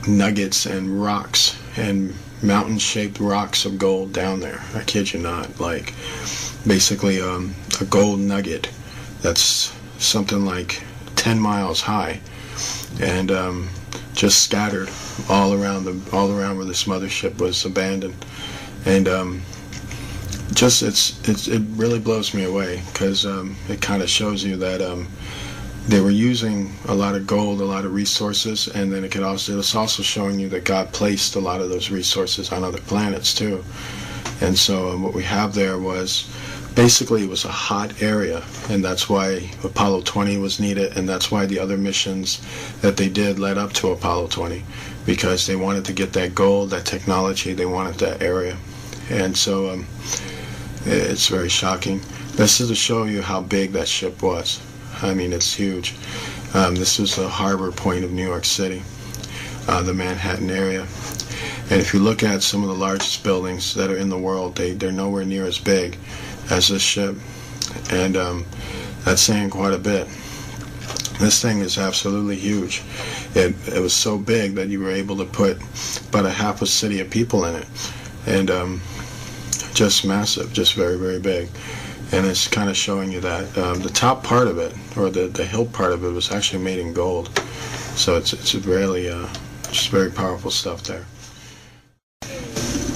nuggets and rocks and mountain-shaped rocks of gold down there. I kid you not. Like, basically a gold nugget that's something like 10 miles high, and just scattered all around where this mothership was abandoned. And it really blows me away, because it kind of shows you that they were using a lot of gold, a lot of resources, and then it's also showing you that God placed a lot of those resources on other planets too. And so what we have there was, basically, it was a hot area, and that's why Apollo 20 was needed, and that's why the other missions that they did led up to Apollo 20, because they wanted to get that gold, that technology, they wanted that area. And so it's very shocking. This is to show you how big that ship was. I mean, it's huge. This was the harbor point of New York City, the Manhattan area. And if you look at some of the largest buildings that are in the world, they're nowhere near as big as this ship. And that's saying quite a bit. This thing is absolutely huge. It was so big that you were able to put about a half a city of people in it. And just massive, just very, very big. And it's kind of showing you that the top part of it, or the hill part of it, was actually made in gold. So it's really just very powerful stuff there.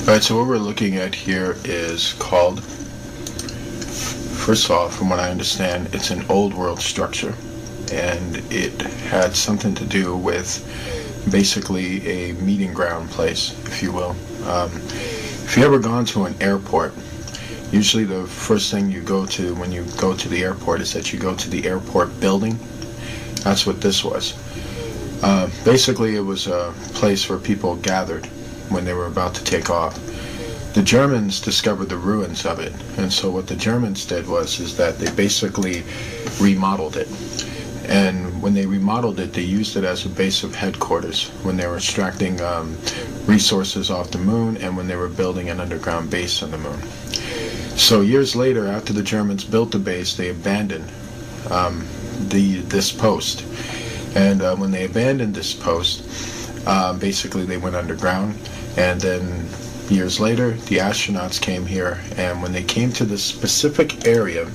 Alright, so what we're looking at here is called, first of all, from what I understand, it's an old world structure. And it had something to do with basically a meeting ground place, if you will. If you ever gone to an airport, usually the first thing you go to when you go to the airport is that you go to the airport building. That's what this was. Basically, it was a place where people gathered when they were about to take off. The Germans discovered the ruins of it, and so what the Germans did is that they basically remodeled it. And when they remodeled it, they used it as a base of headquarters when they were extracting resources off the moon, and when they were building an underground base on the moon. So years later, after the Germans built the base, they abandoned this post. And when they abandoned this post, basically they went underground. And then years later, the astronauts came here, and when they came to this specific area,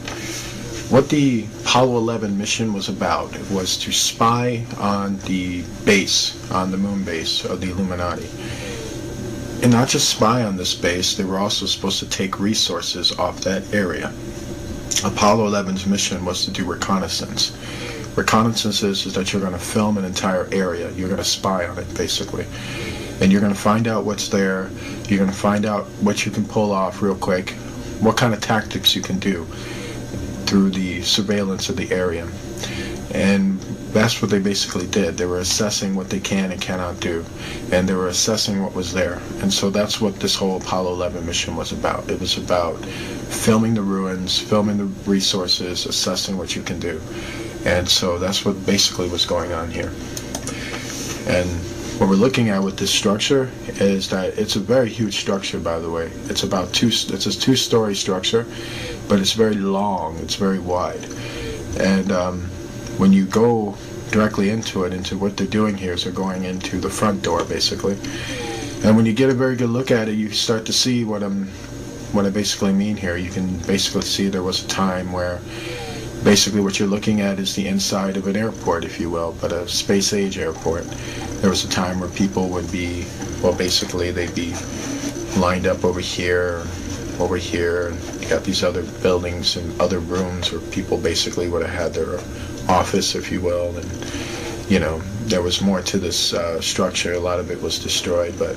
what the Apollo 11 mission was about was to spy on the base, on the moon base of the Illuminati. And not just spy on this base, they were also supposed to take resources off that area. Apollo 11's mission was to do reconnaissance. Reconnaissance is that you're going to film an entire area. You're going to spy on it, basically. And you're going to find out what's there. You're going to find out what you can pull off real quick, what kind of tactics you can do through the surveillance of the area. And that's what they basically did. They were assessing what they can and cannot do, and they were assessing what was there. And so that's what this whole Apollo 11 mission was about. It was about filming the ruins, filming the resources, assessing what you can do. And so that's what basically was going on here. And what we're looking at with this structure is that it's a very huge structure, by the way. It's a two-story structure, but it's very long, it's very wide. And when you go directly into what they're doing here is they're going into the front door, basically. And when you get a very good look at it, you start to see what I basically mean here. You can basically see there was a time where basically what you're looking at is the inside of an airport, if you will, but a space-age airport. There was a time where people would be, well, basically they'd be lined up over here, and you got these other buildings and other rooms where people basically would have had their office, if you will, and, you know, there was more to this structure. A lot of it was destroyed, but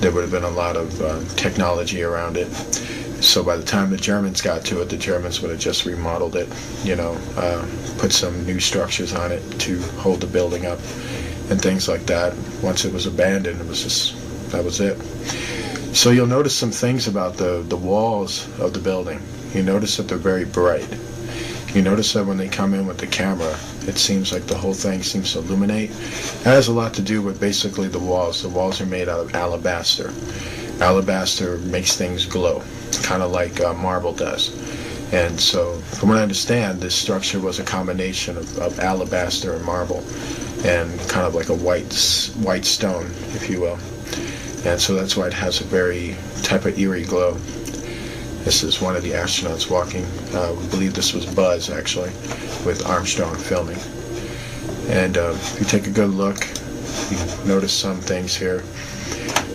there would have been a lot of technology around it. So by the time the Germans got to it, the Germans would have just remodeled it, you know, put some new structures on it to hold the building up and things like that. Once it was abandoned, it was just, that was it. So you'll notice some things about the walls of the building. You notice that they're very bright. You notice that when they come in with the camera, it seems like the whole thing seems to illuminate. It has a lot to do with basically the walls. The walls are made out of alabaster. Alabaster makes things glow, kind of like marble does. And so, from what I understand, this structure was a combination of alabaster and marble, and kind of like a white stone, if you will. And so that's why it has a very type of eerie glow. This is one of the astronauts walking. We believe this was Buzz, actually, with Armstrong filming. And if you take a good look, you notice some things here.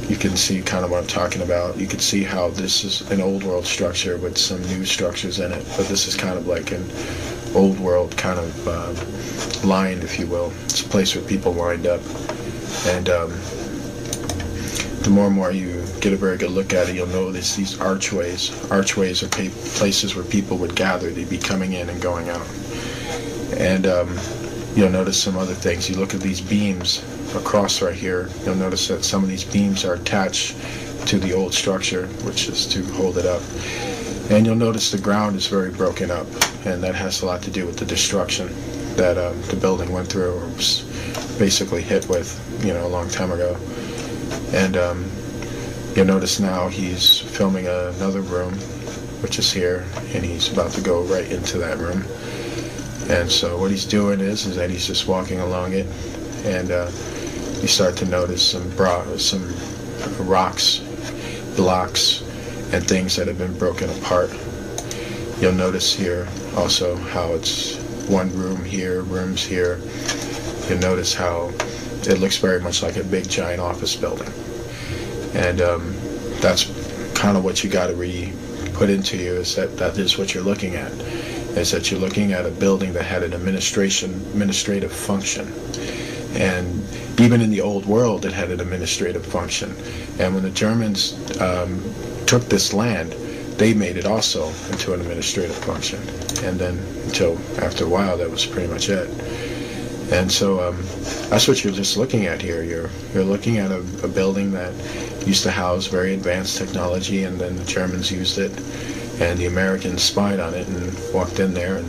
You can see kind of what I'm talking about. You can see how this is an old world structure with some new structures in it, but this is kind of like an old world kind of lined, if you will. It's a place where people lined up. And the more and more you get a very good look at it, you'll notice these archways. Archways are places where people would gather. They'd be coming in and going out. And you'll notice some other things. You look at these beams across right here, you'll notice that some of these beams are attached to the old structure, which is to hold it up. And you'll notice the ground is very broken up, and that has a lot to do with the destruction that the building went through, or was basically hit with, a long time ago. And you'll notice now he's filming another room, which is here, and he's about to go right into that room. And so what he's doing is that he's just walking along it, and you start to notice some rocks, blocks, and things that have been broken apart. You'll notice here also how it's one room here, rooms here. You'll notice how it looks very much like a big giant office building. And that's kind of what you got to put into you, is that is what you're looking at. Is that you're looking at a building that had an administrative function. And even in the old world, it had an administrative function. And when the Germans took this land, they made it also into an administrative function. And then until after a while, that was pretty much it. And so that's what you're just looking at here. You're looking at a building that used to house very advanced technology, and then the Germans used it, and the Americans spied on it and walked in there and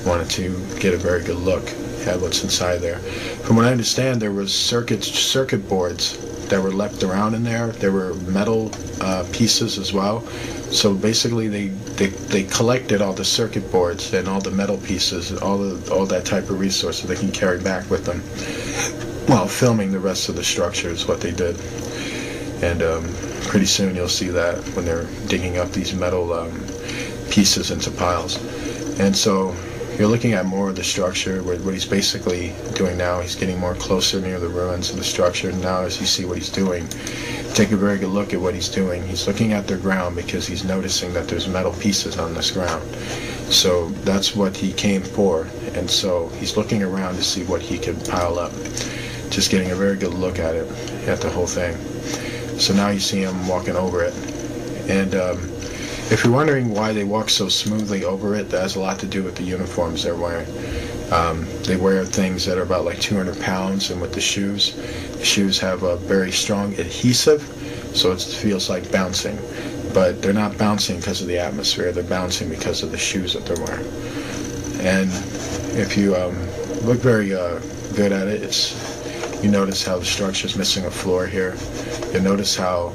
wanted to get a very good look at what's inside there. From what I understand, there was circuit boards that were left around in there. There were metal pieces as well. So basically, they collected all the circuit boards and all the metal pieces, all that type of resources they can carry back with them while filming the rest of the structure is what they did. And pretty soon you'll see that when they're digging up these metal pieces into piles. And so you're looking at more of the structure. What he's basically doing now, he's getting more closer near the ruins of the structure. And now as you see what he's doing, take a very good look at what he's doing. He's looking at the ground because he's noticing that there's metal pieces on this ground. So that's what he came for. And so he's looking around to see what he can pile up. Just getting a very good look at it, at the whole thing. So now you see him walking over it. And if you're wondering why they walk so smoothly over it, that has a lot to do with the uniforms they're wearing. They wear things that are about like 200 pounds, and with the shoes have a very strong adhesive, so it feels like bouncing. But they're not bouncing because of the atmosphere, they're bouncing because of the shoes that they're wearing. And if you look very good at it, you notice how the structure's missing a floor here. You'll notice how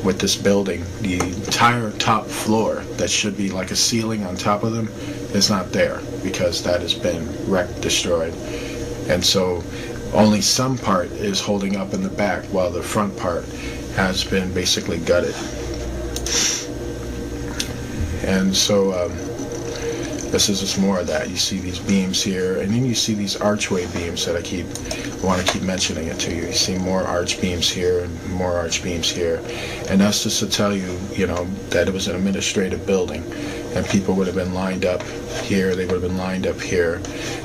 with this building, the entire top floor that should be like a ceiling on top of them is not there because that has been wrecked, destroyed. And so only some part is holding up in the back while the front part has been basically gutted. And so this is just more of that. You see these beams here, and then you see these archway beams that I want to keep mentioning it to you. You see more arch beams here and more arch beams here. And that's just to tell you, that it was an administrative building, and people would have been lined up here, they would have been lined up here,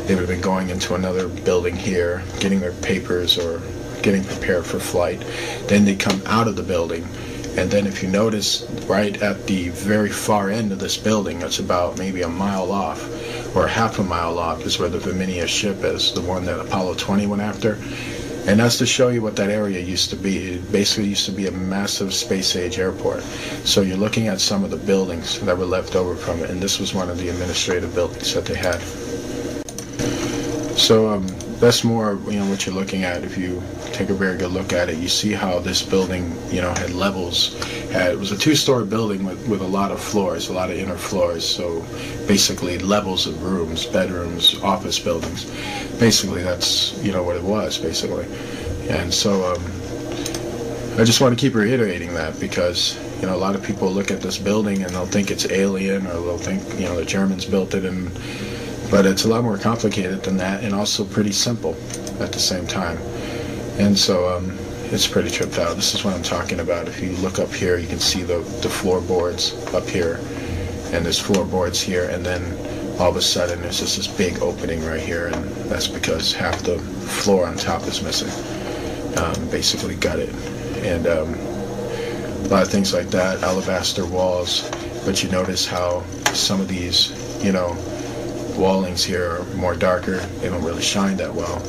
they would have been going into another building here, getting their papers or getting prepared for flight. Then they come out of the building, and then if you notice, right at the very far end of this building, it's about maybe a mile off, or half a mile off, is where the Verminia ship is, the one that Apollo 20 went after. And that's to show you what that area used to be. It basically used to be a massive space-age airport. So you're looking at some of the buildings that were left over from it, and this was one of the administrative buildings that they had. So that's more, you know, what you're looking at. If you take a very good look at it, you see how this building, you know, had levels. It was a two-story building with a lot of floors, a lot of inner floors. So basically levels of rooms, bedrooms, office buildings. Basically, that's, you know, what it was, basically. And so I just want to keep reiterating that, because, you know, a lot of people look at this building and they'll think it's alien, or they'll think, you know, the Germans built it, but it's a lot more complicated than that, and also pretty simple at the same time. And so it's pretty tripped out. This is what I'm talking about. If you look up here, you can see the floorboards up here, and there's floorboards here, and then all of a sudden there's just this big opening right here, and that's because half the floor on top is missing. Basically gutted. And a lot of things like that, alabaster walls, but you notice how some of these, you know, wallings here are more darker. They don't really shine that well.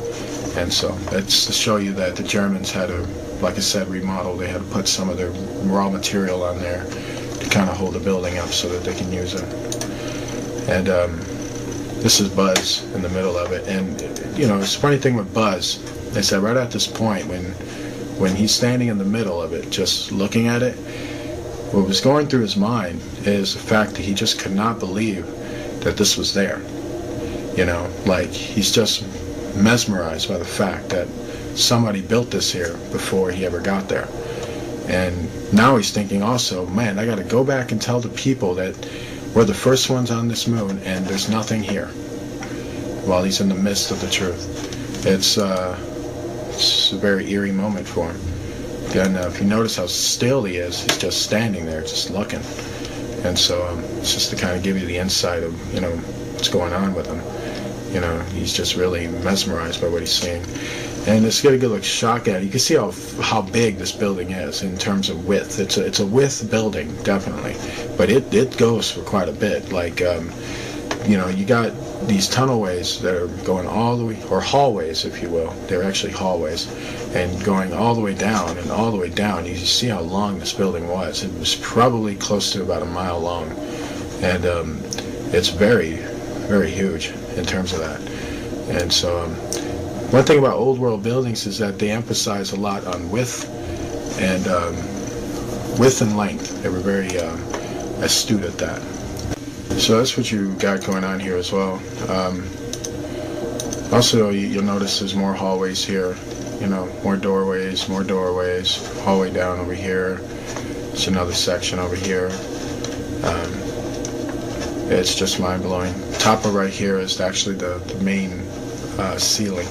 And so that's to show you that the Germans had to, like I said, remodel. They had to put some of their raw material on there to kind of hold the building up so that they can use it. And this is Buzz in the middle of it. And, you know, it's a funny thing with Buzz. They said right at this point, when he's standing in the middle of it, just looking at it, what was going through his mind is the fact that he just could not believe that this was there. You know, like, he's just mesmerized by the fact that somebody built this here before he ever got there. And now he's thinking also, man, I got to go back and tell the people that we're the first ones on this moon and there's nothing here, while he's in the midst of the truth. It's a very eerie moment for him. And if you notice how still he is, he's just standing there, just looking. And so it's just to kind of give you the insight of, you know, what's going on with him. You know, he's just really mesmerized by what he's seeing. And let's get a good look shock at it. You can see how big this building is in terms of width. It's a width building, definitely, but it goes for quite a bit. Like, you know, you got these tunnelways that are going all the way, or hallways, if you will. They're actually hallways, and going all the way down and all the way down. You see how long this building was. It was probably close to about a mile long, and it's very, very huge in terms of that. And so one thing about old world buildings is that they emphasize a lot on width and length. They were very astute at that. So that's what you got going on here as well. Also, you'll notice there's more hallways here. You know, more doorways, hallway down over here. It's another section over here. It's just mind-blowing. Top of right here is actually the main ceiling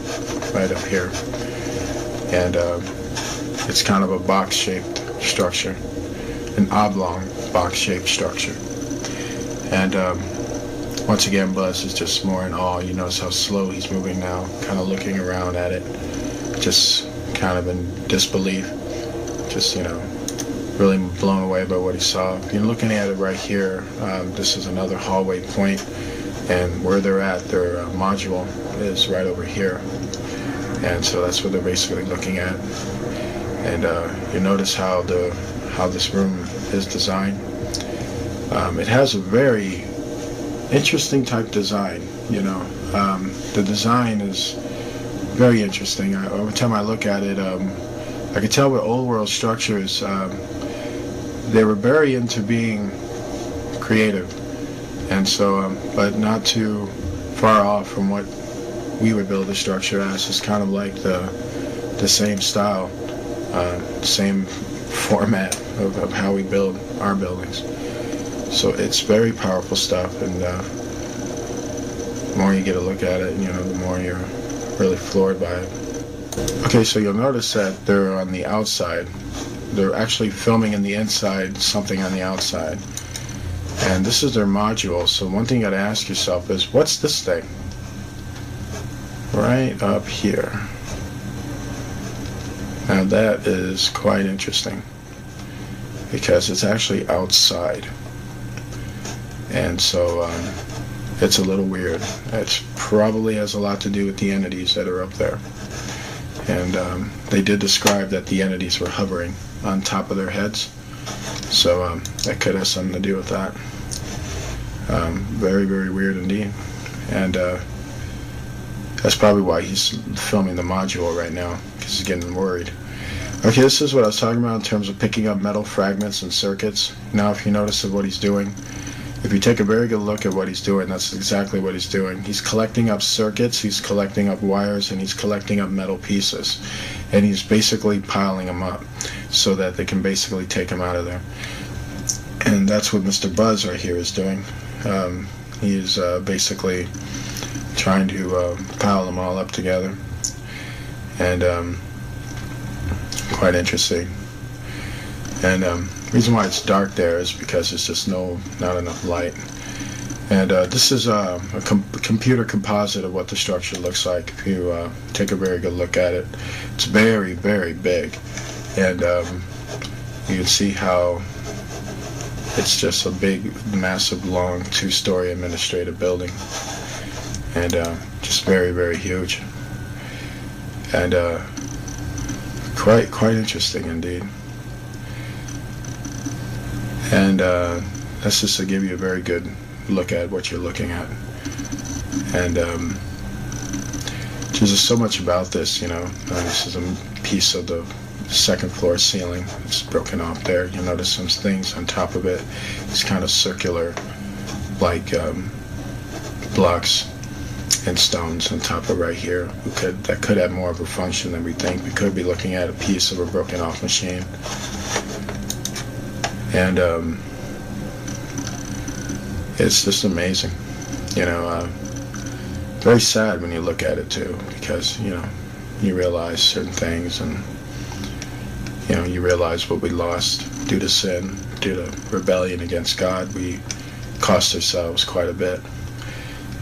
right up here. And it's kind of a box-shaped structure, an oblong box-shaped structure. And once again, Buzz is just more in awe. You notice how slow he's moving now, kind of looking around at it, just kind of in disbelief, just, you know, really blown away by what he saw. If you're looking at it right here, this is another hallway point, and where they're at, their module is right over here. And so that's what they're basically looking at. And you notice how this room is designed. It has a very interesting type design, you know. The design is very interesting. Every time I look at it, I can tell with old world structures, they were very into being creative, and so, but not too far off from what we would build a structure as. It's kind of like the same style, same format of how we build our buildings. So it's very powerful stuff, and the more you get a look at it, you know, the more you're really floored by it. Okay, so you'll notice that they're on the outside. They're actually filming in the inside, something on the outside. And this is their module, so one thing you gotta ask yourself is, what's this thing? Right up here. Now that is quite interesting, because it's actually outside. And so it's a little weird. It probably has a lot to do with the entities that are up there. And they did describe that the entities were hovering on top of their heads. So that could have something to do with that. That's probably why he's filming the module right now, because he's getting worried. Okay, this is what I was talking about in terms of picking up metal fragments and circuits. Now, if you notice what he's doing, if you take a very good look at what he's doing, that's exactly what he's doing. He's collecting up circuits, he's collecting up wires, and he's collecting up metal pieces. And he's basically piling them up so that they can basically take them out of there. And that's what Mr. Buzz right here is doing. He is basically trying to pile them all up together. And quite interesting. And the reason why it's dark there is because it's just not enough light. And this is a computer composite of what the structure looks like. If you take a very good look at it, it's very, very big. And you can see how it's just a big, massive, long, two-story administrative building. And just very, very huge. And quite interesting indeed. And that's just to give you a very good look at what you're looking at. And there's just so much about this, you know. This is a piece of the second floor ceiling. It's broken off there. You'll notice some things on top of it. It's kind of circular, like blocks and stones on top of right here. That could have more of a function than we think. We could be looking at a piece of a broken off machine. And it's just amazing, you know. Very sad when you look at it too, because you know, you realize certain things, and you know, you realize what we lost due to sin, due to rebellion against God. We cost ourselves quite a bit.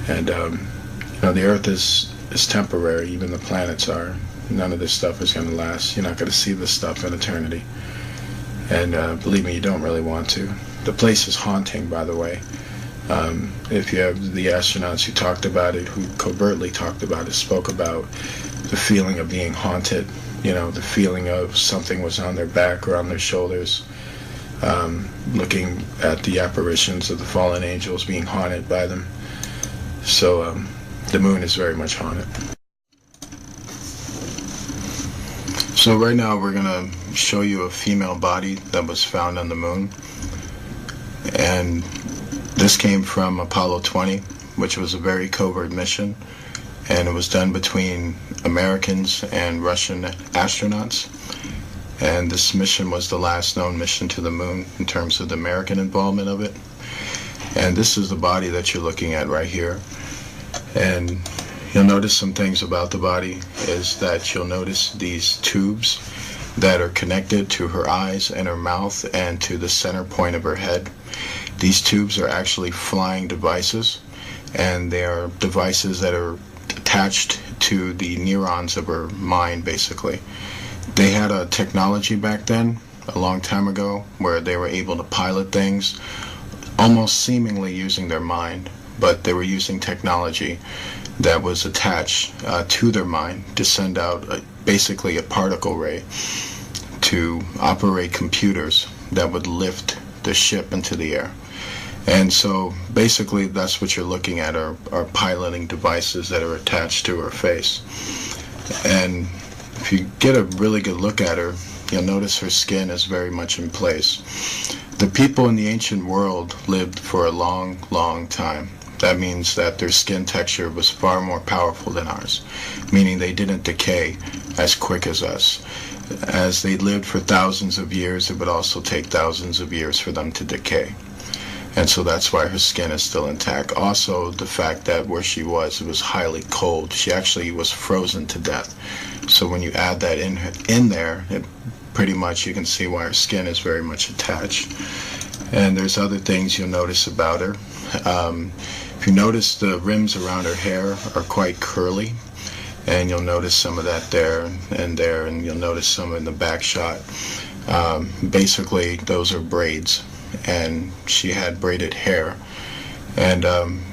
And you know, the earth is temporary. Even the planets are. None of this stuff is going to last. You're not going to see this stuff in eternity. And believe me, you don't really want to. The place is haunting, by the way. If you have the astronauts who talked about it, who covertly talked about it, spoke about the feeling of being haunted, you know, the feeling of something was on their back or on their shoulders, looking at the apparitions of the fallen angels being haunted by them. So the moon is very much haunted. So right now we're going to show you a female body that was found on the moon. And this came from Apollo 20, which was a very covert mission. And it was done between Americans and Russian astronauts. And this mission was the last known mission to the moon in terms of the American involvement of it. And this is the body that you're looking at right here. And you'll notice some things about the body is that you'll notice these tubes that are connected to her eyes and her mouth and to the center point of her head. These tubes are actually flying devices, and they are devices that are attached to the neurons of her mind, basically. They had a technology back then, a long time ago, where they were able to pilot things almost seemingly using their mind, but they were using technology that was attached to their mind to send out basically a particle ray to operate computers that would lift the ship into the air. And so basically that's what you're looking at are piloting devices that are attached to her face. And if you get a really good look at her, you'll notice her skin is very much in place. The people in the ancient world lived for a long, long time. That means that their skin texture was far more powerful than ours, meaning they didn't decay as quick as us. As they lived for thousands of years, it would also take thousands of years for them to decay. And so that's why her skin is still intact. Also, the fact that where she was, it was highly cold. She actually was frozen to death. So when you add that in there, it pretty much you can see why her skin is very much attached. And there's other things you'll notice about her. If you notice, the rims around her hair are quite curly, and you'll notice some of that there, and you'll notice some in the back shot. Basically, those are braids, and she had braided hair. And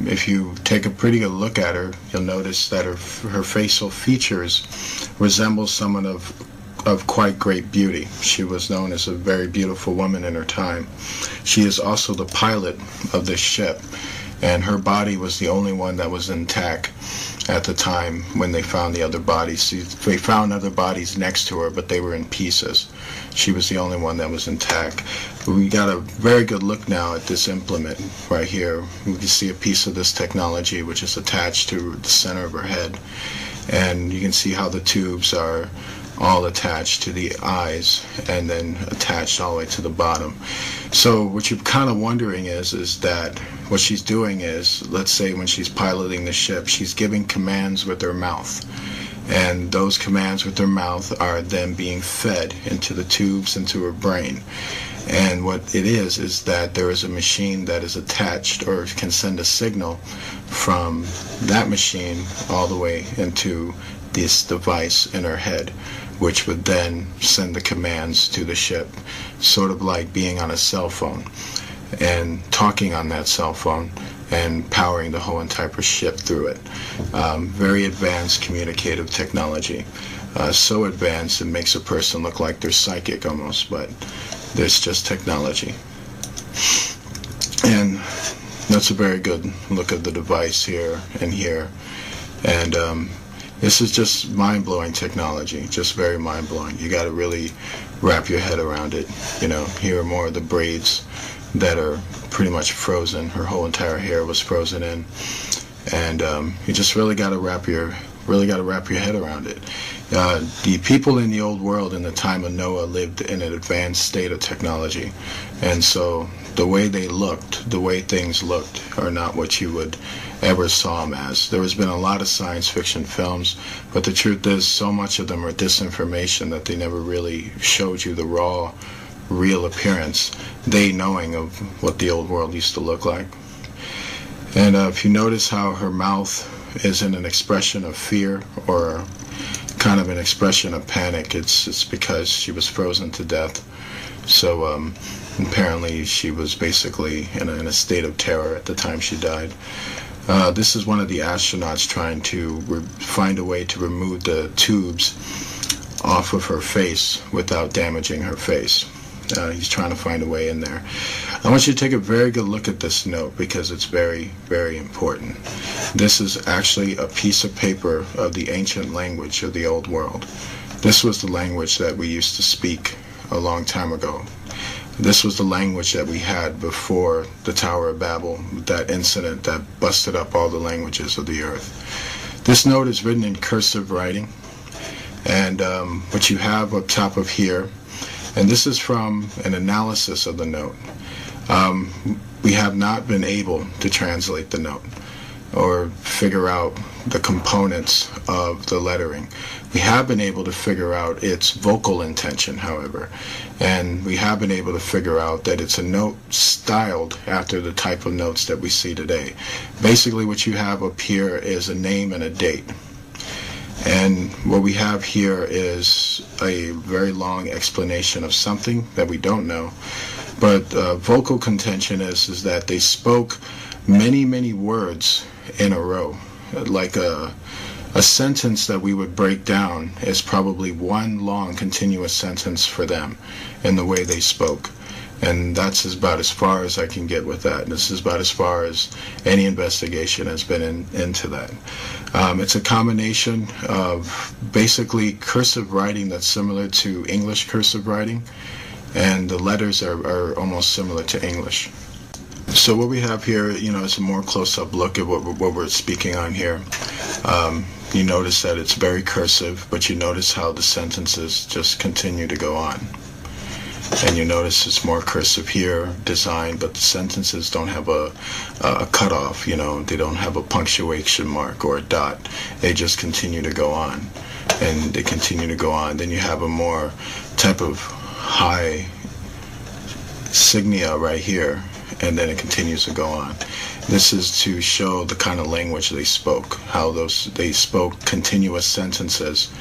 if you take a pretty good look at her, you'll notice that her facial features resemble someone of quite great beauty. She was known as a very beautiful woman in her time. She is also the pilot of this ship. and her body was the only one that was intact at the time when they found the other bodies. They found other bodies next to her, but they were in pieces. She was the only one that was intact. We got a very good look now at this implement right here. We can see a piece of this technology which is attached to the center of her head, and you can see how the tubes are all attached to the eyes and then attached all the way to the bottom. So what you're kind of wondering is that what she's doing is, let's say when she's piloting the ship, she's giving commands with her mouth, and those commands with her mouth are then being fed into the tubes into her brain. And what it is that there is a machine that is attached or can send a signal from that machine all the way into this device in her head, which would then send the commands to the ship, sort of like being on a cell phone and talking on that cell phone and powering the whole entire ship through it. Very advanced communicative technology. So advanced it makes a person look like they're psychic almost, but there's just technology. And that's a very good look at the device here and here. And this is just mind-blowing technology, just very mind-blowing. You got to really wrap your head around it. You know, here are more of the braids that are pretty much frozen. Her whole entire hair was frozen in, and you just really got to wrap your head around it. The people in the old world in the time of Noah lived in an advanced state of technology, and so the way they looked, the way things looked, are not what you would ever saw them as. There has been a lot of science fiction films, but the truth is so much of them are disinformation that they never really showed you the raw, real appearance, they knowing of what the old world used to look like. And if you notice how her mouth is in an expression of fear or kind of an expression of panic, it's because she was frozen to death. So apparently she was basically in a state of terror at the time she died. This is one of the astronauts trying to find a way to remove the tubes off of her face without damaging her face. He's trying to find a way in there. I want you to take a very good look at this note because it's very, very important. This is actually a piece of paper of the ancient language of the old world. This was the language that we used to speak a long time ago. This was the language that we had before the Tower of Babel, that incident that busted up all the languages of the earth. This note is written in cursive writing, and what you have up top of here, and this is from an analysis of the note. We have not been able to translate the note or figure out the components of the lettering. We have been able to figure out its vocal intention, however, and we have been able to figure out that it's a note styled after the type of notes that we see today. Basically what you have up here is a name and a date. And what we have here is a very long explanation of something that we don't know. But vocal contention is that they spoke many, many words in a row. Like a sentence that we would break down is probably one long continuous sentence for them in the way they spoke. And that's about as far as I can get with that. This is about as far as any investigation has been into that. It's a combination of basically cursive writing that's similar to English cursive writing, and the letters are almost similar to English. So what we have here, is a more close-up look at what we're speaking on here. You notice that it's very cursive, but you notice how the sentences just continue to go on. And you notice it's more cursive here, design, but the sentences don't have a cutoff, they don't have a punctuation mark or a dot. They just continue to go on, and they continue to go on. Then you have a more type of high signia right here, and then it continues to go on. This is to show the kind of language they spoke, how they spoke continuous sentences.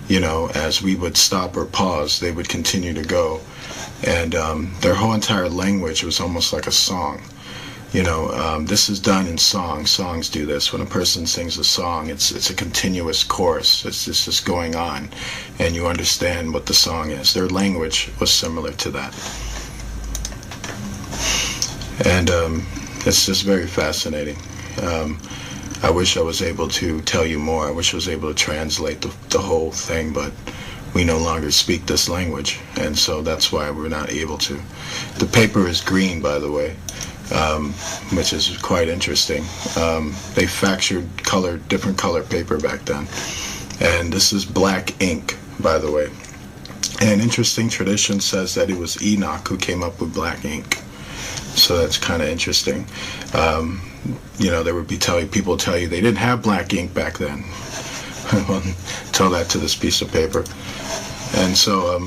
As we would stop or pause, they would continue to go. And their whole entire language was almost like a song. This is done in song. Songs do this. When a person sings a song, it's a continuous chorus. It's just going on, and you understand what the song is. Their language was similar to that. And it's just very fascinating. I wish I was able to tell you more. I wish I was able to translate the whole thing, but we no longer speak this language, and so that's why we're not able to. The paper is green, by the way, which is quite interesting. They factored different color paper back then, and this is black ink, by the way. And interesting tradition says that it was Enoch who came up with black ink, so that's kind of interesting. You know, there would be people tell you they didn't have black ink back then. Well, tell that to this piece of paper. And so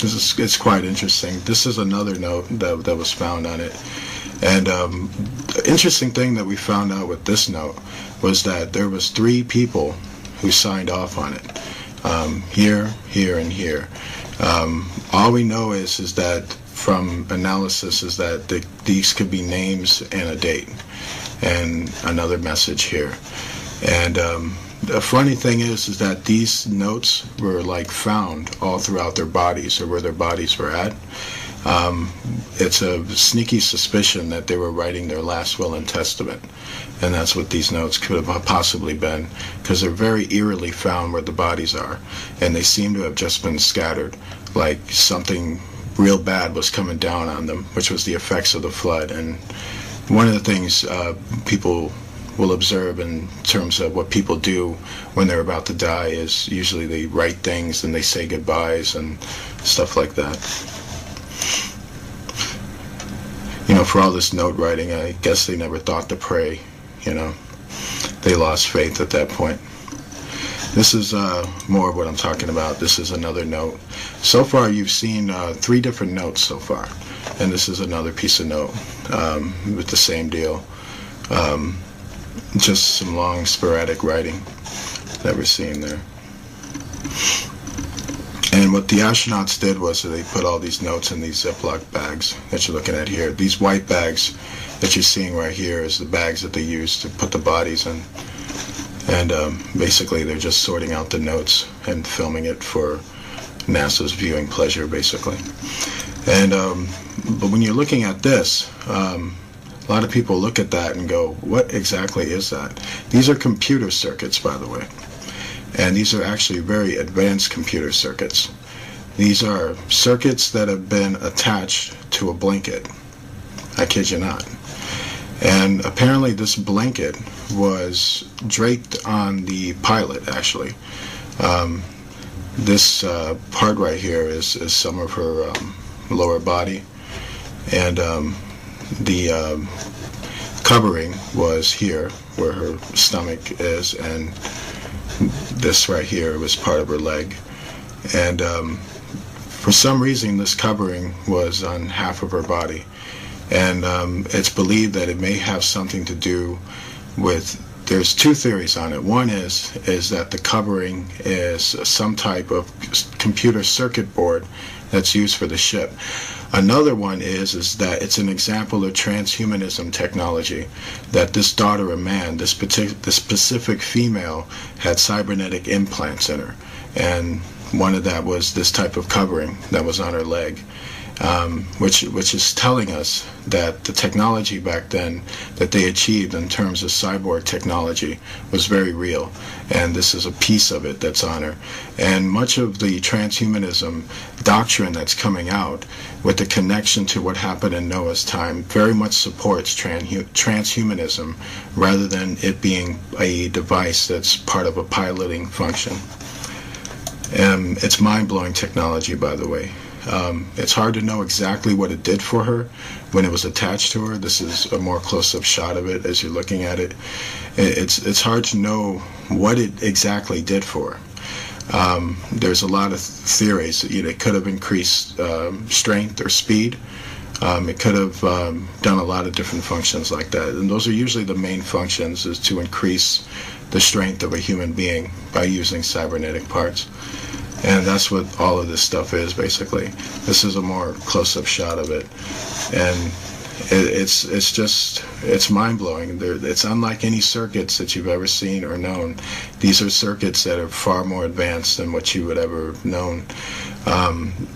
it's quite interesting. This is another note that was found on it. And the interesting thing that we found out with this note was that there was 3 people who signed off on it. Here, here, and here. All we know is that from analysis is that these could be names and a date, and another message here. And the funny thing is that these notes were like found all throughout their bodies, or where their bodies were at. It's a sneaky suspicion that they were writing their last will and testament, and that's what these notes could have possibly been, because they're very eerily found where the bodies are, and they seem to have just been scattered, like something real bad was coming down on them, which was the effects of the flood. And one of the things people will observe in terms of what people do when they're about to die is usually they write things and they say goodbyes and stuff like that. You know, for all this note writing, I guess they never thought to pray, you know. They lost faith at that point. This is more of what I'm talking about. This is another note. So far you've seen 3 different notes so far, and this is another piece of note with the same deal. Just some long sporadic writing that we're seeing there. And what the astronauts did was they put all these notes in these Ziploc bags that you're looking at here. These white bags that you're seeing right here is the bags that they use to put the bodies in. And basically they're just sorting out the notes and filming it for NASA's viewing pleasure, basically. And but when you're looking at this, a lot of people look at that and go, what exactly is that? These are computer circuits, by the way. And these are actually very advanced computer circuits. These are circuits that have been attached to a blanket. I kid you not. And apparently this blanket was draped on the pilot, actually. This part right here is some of her lower body. And the covering was here, where her stomach is, and this right here was part of her leg. And for some reason this covering was on half of her body. And it's believed that it may have something to do with, there's 2 theories on it. One is that the covering is some type of computer circuit board that's used for the ship. Another one is that it's an example of transhumanism technology, that this daughter of man, this specific female, had cybernetic implants in her, and one of that was this type of covering that was on her leg. Which is telling us that the technology back then that they achieved in terms of cyborg technology was very real, and this is a piece of it that's on her. And much of the transhumanism doctrine that's coming out with the connection to what happened in Noah's time very much supports transhumanism rather than it being a device that's part of a piloting function. It's mind-blowing technology, by the way. It's hard to know exactly what it did for her when it was attached to her. This is a more close-up shot of it as you're looking at it. It's hard to know what it exactly did for her. There's a lot of theories. It could have increased strength or speed. It could have done a lot of different functions like that. And those are usually the main functions, is to increase the strength of a human being by using cybernetic parts. And that's what all of this stuff is, basically. This is a more close-up shot of it. And it's mind-blowing. It's unlike any circuits that you've ever seen or known. These are circuits that are far more advanced than what you would ever have known.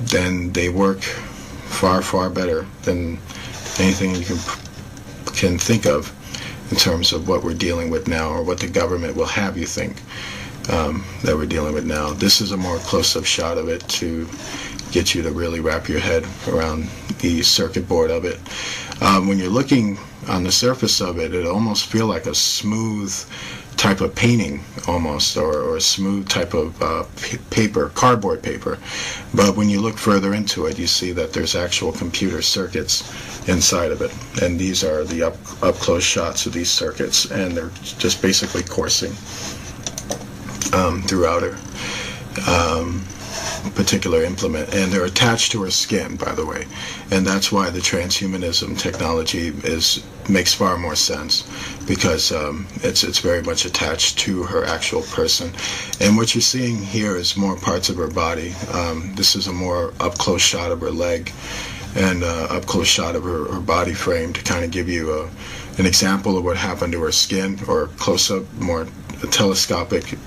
Then they work far, far better than anything you can can think of in terms of what we're dealing with now, or what the government will have you think that we're dealing with now. This is a more close-up shot of it to get you to really wrap your head around the circuit board of it. When you're looking on the surface of it, it almost feels like a smooth type of painting almost, or a smooth type of paper, cardboard paper. But when you look further into it, you see that there's actual computer circuits inside of it. And these are the up-close shots of these circuits, and they're just basically coursing throughout her particular implement, and they're attached to her skin, by the way, and that's why the transhumanism technology makes far more sense, because it's very much attached to her actual person. And what you're seeing here is more parts of her body. This is a more up-close shot of her leg, and up-close shot of her body frame, to kind of give you an example of what happened to her skin, or close-up, more telescopic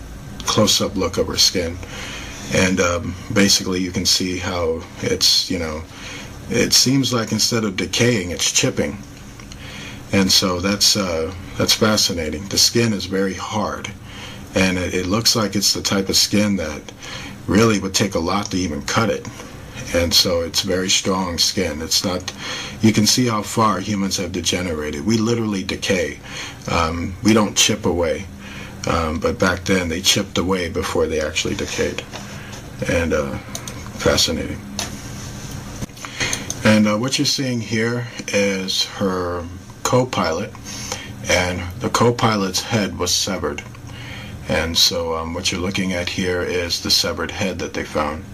close-up look of her skin. And basically you can see how it's, it seems like instead of decaying, it's chipping. And so that's fascinating. The skin is very hard, and it looks like it's the type of skin that really would take a lot to even cut it. And so it's very strong skin. It's not, you can see how far humans have degenerated. We literally decay. We don't chip away. But back then they chipped away before they actually decayed. And fascinating. And what you're seeing here is her co-pilot, and the co-pilot's head was severed. And so what you're looking at here is the severed head that they found,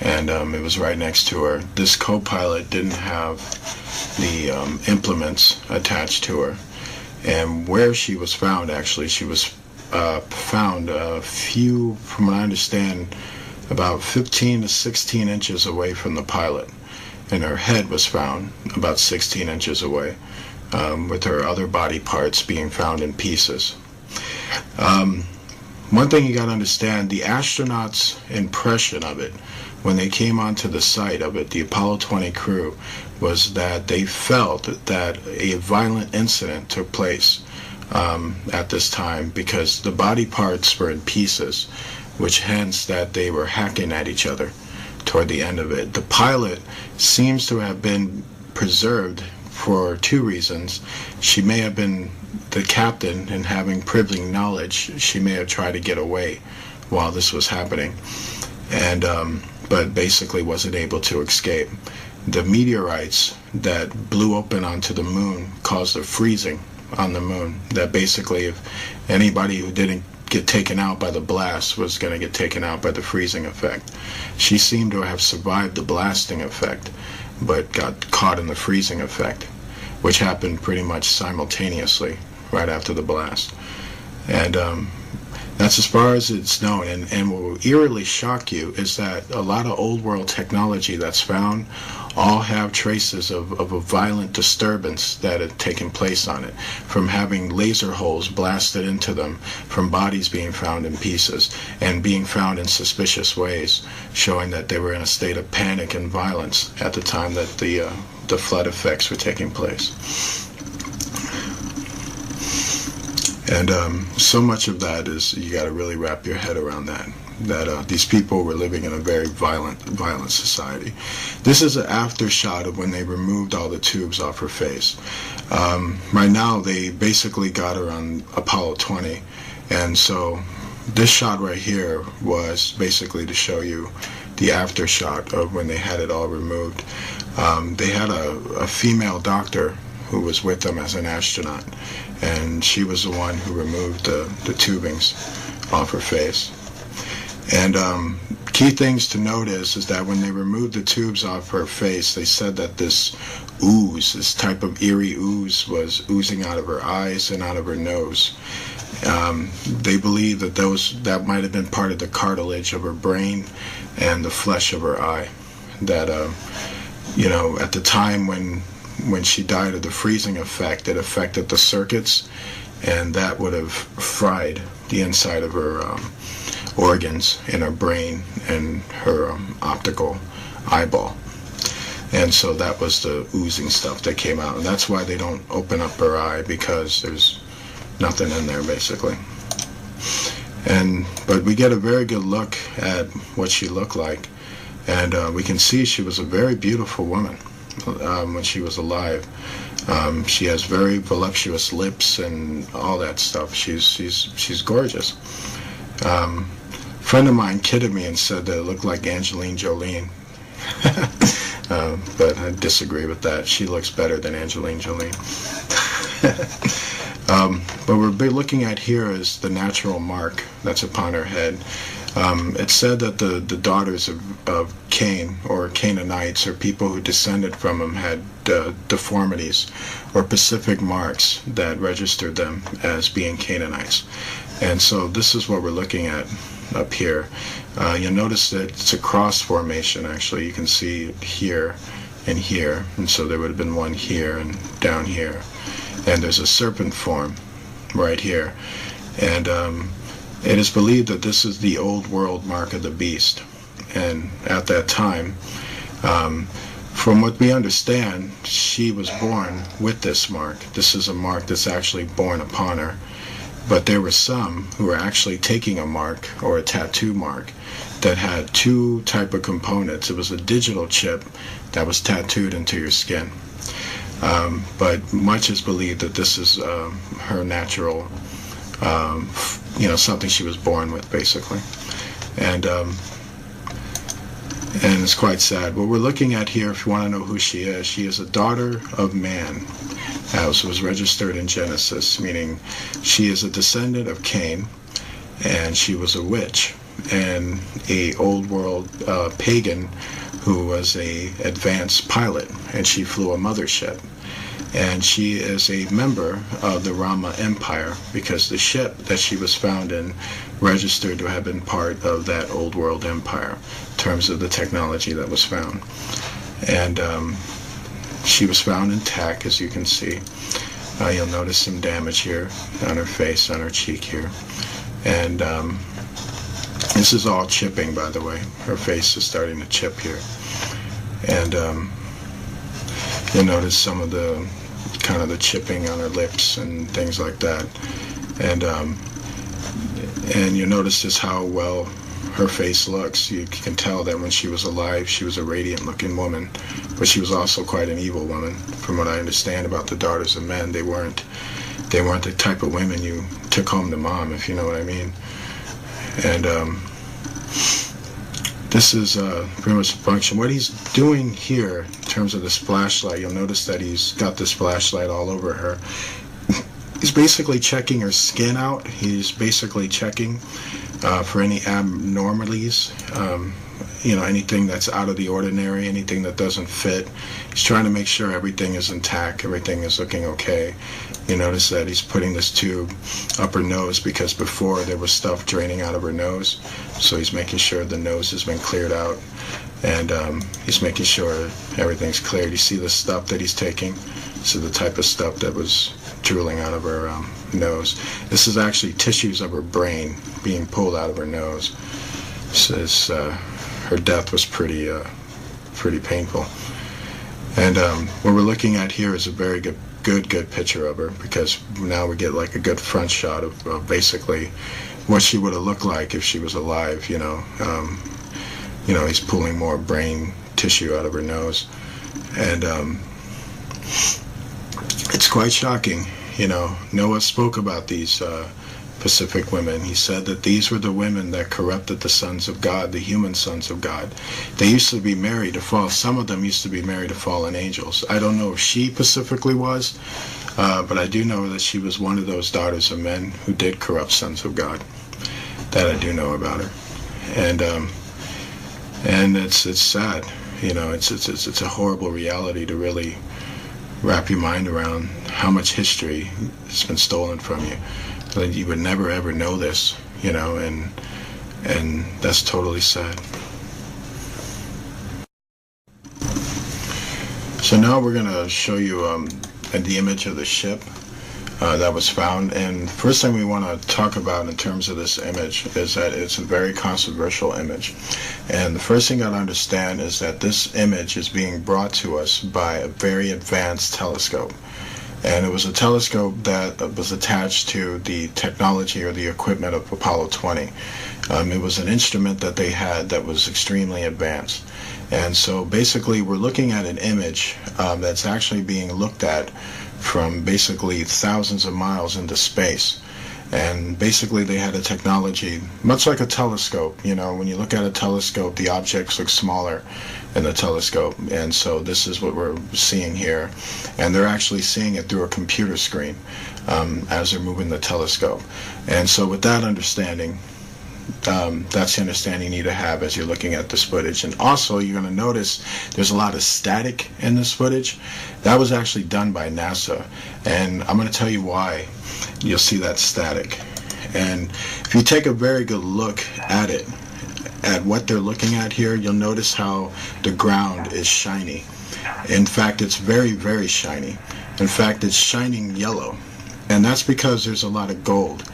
and it was right next to her. This co-pilot didn't have the implements attached to her, and where she was found, actually, she was found a few, from what I understand, about 15 to 16 inches away from the pilot, and her head was found about 16 inches away, with her other body parts being found in pieces. One thing you got to understand, the astronauts' impression of it when they came onto the site of it, the Apollo 20 crew, was that they felt that a violent incident took place at this time, because the body parts were in pieces, which hence that they were hacking at each other toward the end of it. The pilot seems to have been preserved for two reasons. She may have been the captain, and having privileged knowledge, she may have tried to get away while this was happening, and but basically wasn't able to escape. The meteorites that blew open onto the moon caused a freezing on the moon, that basically if anybody who didn't get taken out by the blast was going to get taken out by the freezing effect. She seemed to have survived the blasting effect, but got caught in the freezing effect, which happened pretty much simultaneously right after the blast. And that's as far as it's known. And what will eerily shock you is that a lot of old world technology that's found all have traces of a violent disturbance that had taken place on it, from having laser holes blasted into them, from bodies being found in pieces, and being found in suspicious ways, showing that they were in a state of panic and violence at the time that the flood effects were taking place. And so much of that is, you got to really wrap your head around that these people were living in a very violent society. This is an after shot of when they removed all the tubes off her face. Right now, they basically got her on Apollo 20, and so this shot right here was basically to show you the after shot of when they had it all removed. They had a female doctor who was with them as an astronaut, and she was the one who removed the tubings off her face. And key things to note is that when they removed the tubes off her face, they said that this ooze, this type of eerie ooze, was oozing out of her eyes and out of her nose. They believe that that might have been part of the cartilage of her brain and the flesh of her eye. That at the time when she died of the freezing effect, it affected the circuits, and that would have fried the inside of her organs in her brain and her optical eyeball. And so that was the oozing stuff that came out. And that's why they don't open up her eye, because there's nothing in there, basically. But we get a very good look at what she looked like. And we can see she was a very beautiful woman when she was alive. She has very voluptuous lips and all that stuff. She's gorgeous. A friend of mine kidded me and said that it looked like Angelina Jolie. But I disagree with that. She looks better than Angelina Jolie. What we're looking at here is the natural mark that's upon her head. It's said that the daughters of Cain, or Canaanites, or people who descended from him, had deformities or specific marks that registered them as being Canaanites. And so this is what we're looking at up here. You'll notice that it's a cross formation, actually. You can see it here and here. And so there would have been one here and down here. And there's a serpent form right here. And it is believed that this is the old world mark of the beast. And at that time, from what we understand, she was born with this mark. This is a mark that's actually born upon her. But there were some who were actually taking a mark, or a tattoo mark, that had two type of components. It was a digital chip that was tattooed into your skin. But much is believed that this is her natural, something she was born with, basically. And it's quite sad. What we're looking at here, if you want to know who she is a daughter of man, as was registered in Genesis, meaning she is a descendant of Cain, and she was a witch and a old world pagan who was a advanced pilot, and she flew a mothership. And she is a member of the Rama Empire, because the ship that she was found in registered to have been part of that old world empire in terms of the technology that was found. And she was found intact, as you can see. You'll notice some damage here on her face, on her cheek here. And this is all chipping, by the way. Her face is starting to chip here. And you'll notice some of the kind of the chipping on her lips and things like that. And you notice just how well her face looks. You can tell that when she was alive, she was a radiant looking woman, but she was also quite an evil woman. From what I understand about the daughters of men, they weren't the type of women you took home to mom, if you know what I mean. And this is pretty much the function. What he's doing here in terms of this flashlight, you'll notice that he's got this flashlight all over her. He's basically checking her skin out. He's basically checking for any abnormalities, anything that's out of the ordinary, anything that doesn't fit. He's trying to make sure everything is intact, everything is looking okay. You notice that he's putting this tube up her nose, because before there was stuff draining out of her nose. So he's making sure the nose has been cleared out, and he's making sure everything's cleared. You see the stuff that he's taking? This is the type of stuff that was drooling out of her nose. This is actually tissues of her brain being pulled out of her nose. Says her death was pretty painful. And what we're looking at here is a very good picture of her, because now we get like a good front shot of basically what she would have looked like if she was alive. He's pulling more brain tissue out of her nose, and it's quite shocking. Noah spoke about these Pacific women. He said that these were the women that corrupted the sons of God, the human sons of God. They used to be married to fall. Some of them used to be married to fallen angels. I don't know if she specifically was, but I do know that she was one of those daughters of men who did corrupt sons of God. That I do know about her, and it's sad. It's a horrible reality to really wrap your mind around how much history has been stolen from you. That you would never ever know this, and that's totally sad. So now we're going to show you the image of the ship. that was found. And the first thing we want to talk about in terms of this image is that it's a very controversial image. And the first thing you got to understand is that this image is being brought to us by a very advanced telescope. And it was a telescope that was attached to the technology or the equipment of Apollo 20. It was an instrument that they had that was extremely advanced. And so basically we're looking at an image that's actually being looked at from basically thousands of miles into space. And basically they had a technology, much like a telescope. You know, when you look at a telescope, the objects look smaller in the telescope. And so this is what we're seeing here. And they're actually seeing it through a computer screen as they're moving the telescope. And so with that understanding, that's the understanding you need to have as you're looking at this footage. And also you're going to notice there's a lot of static in this footage. That was actually done by NASA, and I'm going to tell you why you'll see that static. And if you take a very good look at it, at what they're looking at here, you'll notice how the ground is shiny. In fact, it's very, very shiny. In fact, it's shining yellow, and that's because there's a lot of gold.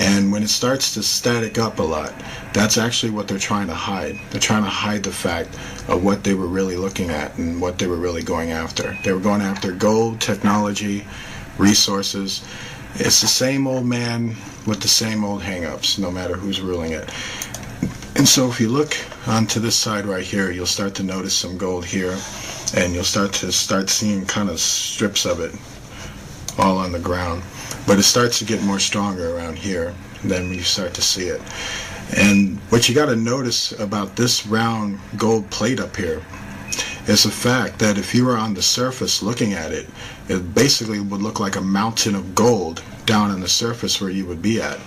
And when it starts to static up a lot, that's actually what they're trying to hide. They're trying to hide the fact of what they were really looking at and what they were really going after. They were going after gold, technology, resources. It's the same old man with the same old hang-ups, no matter who's ruling it. And so if you look onto this side right here, you'll start to notice some gold here, and you'll start seeing kind of strips of it all on the ground. But it starts to get more stronger around here, and then you start to see it. And what you got to notice about this round gold plate up here is the fact that if you were on the surface looking at it, it basically would look like a mountain of gold down on the surface where you would be at.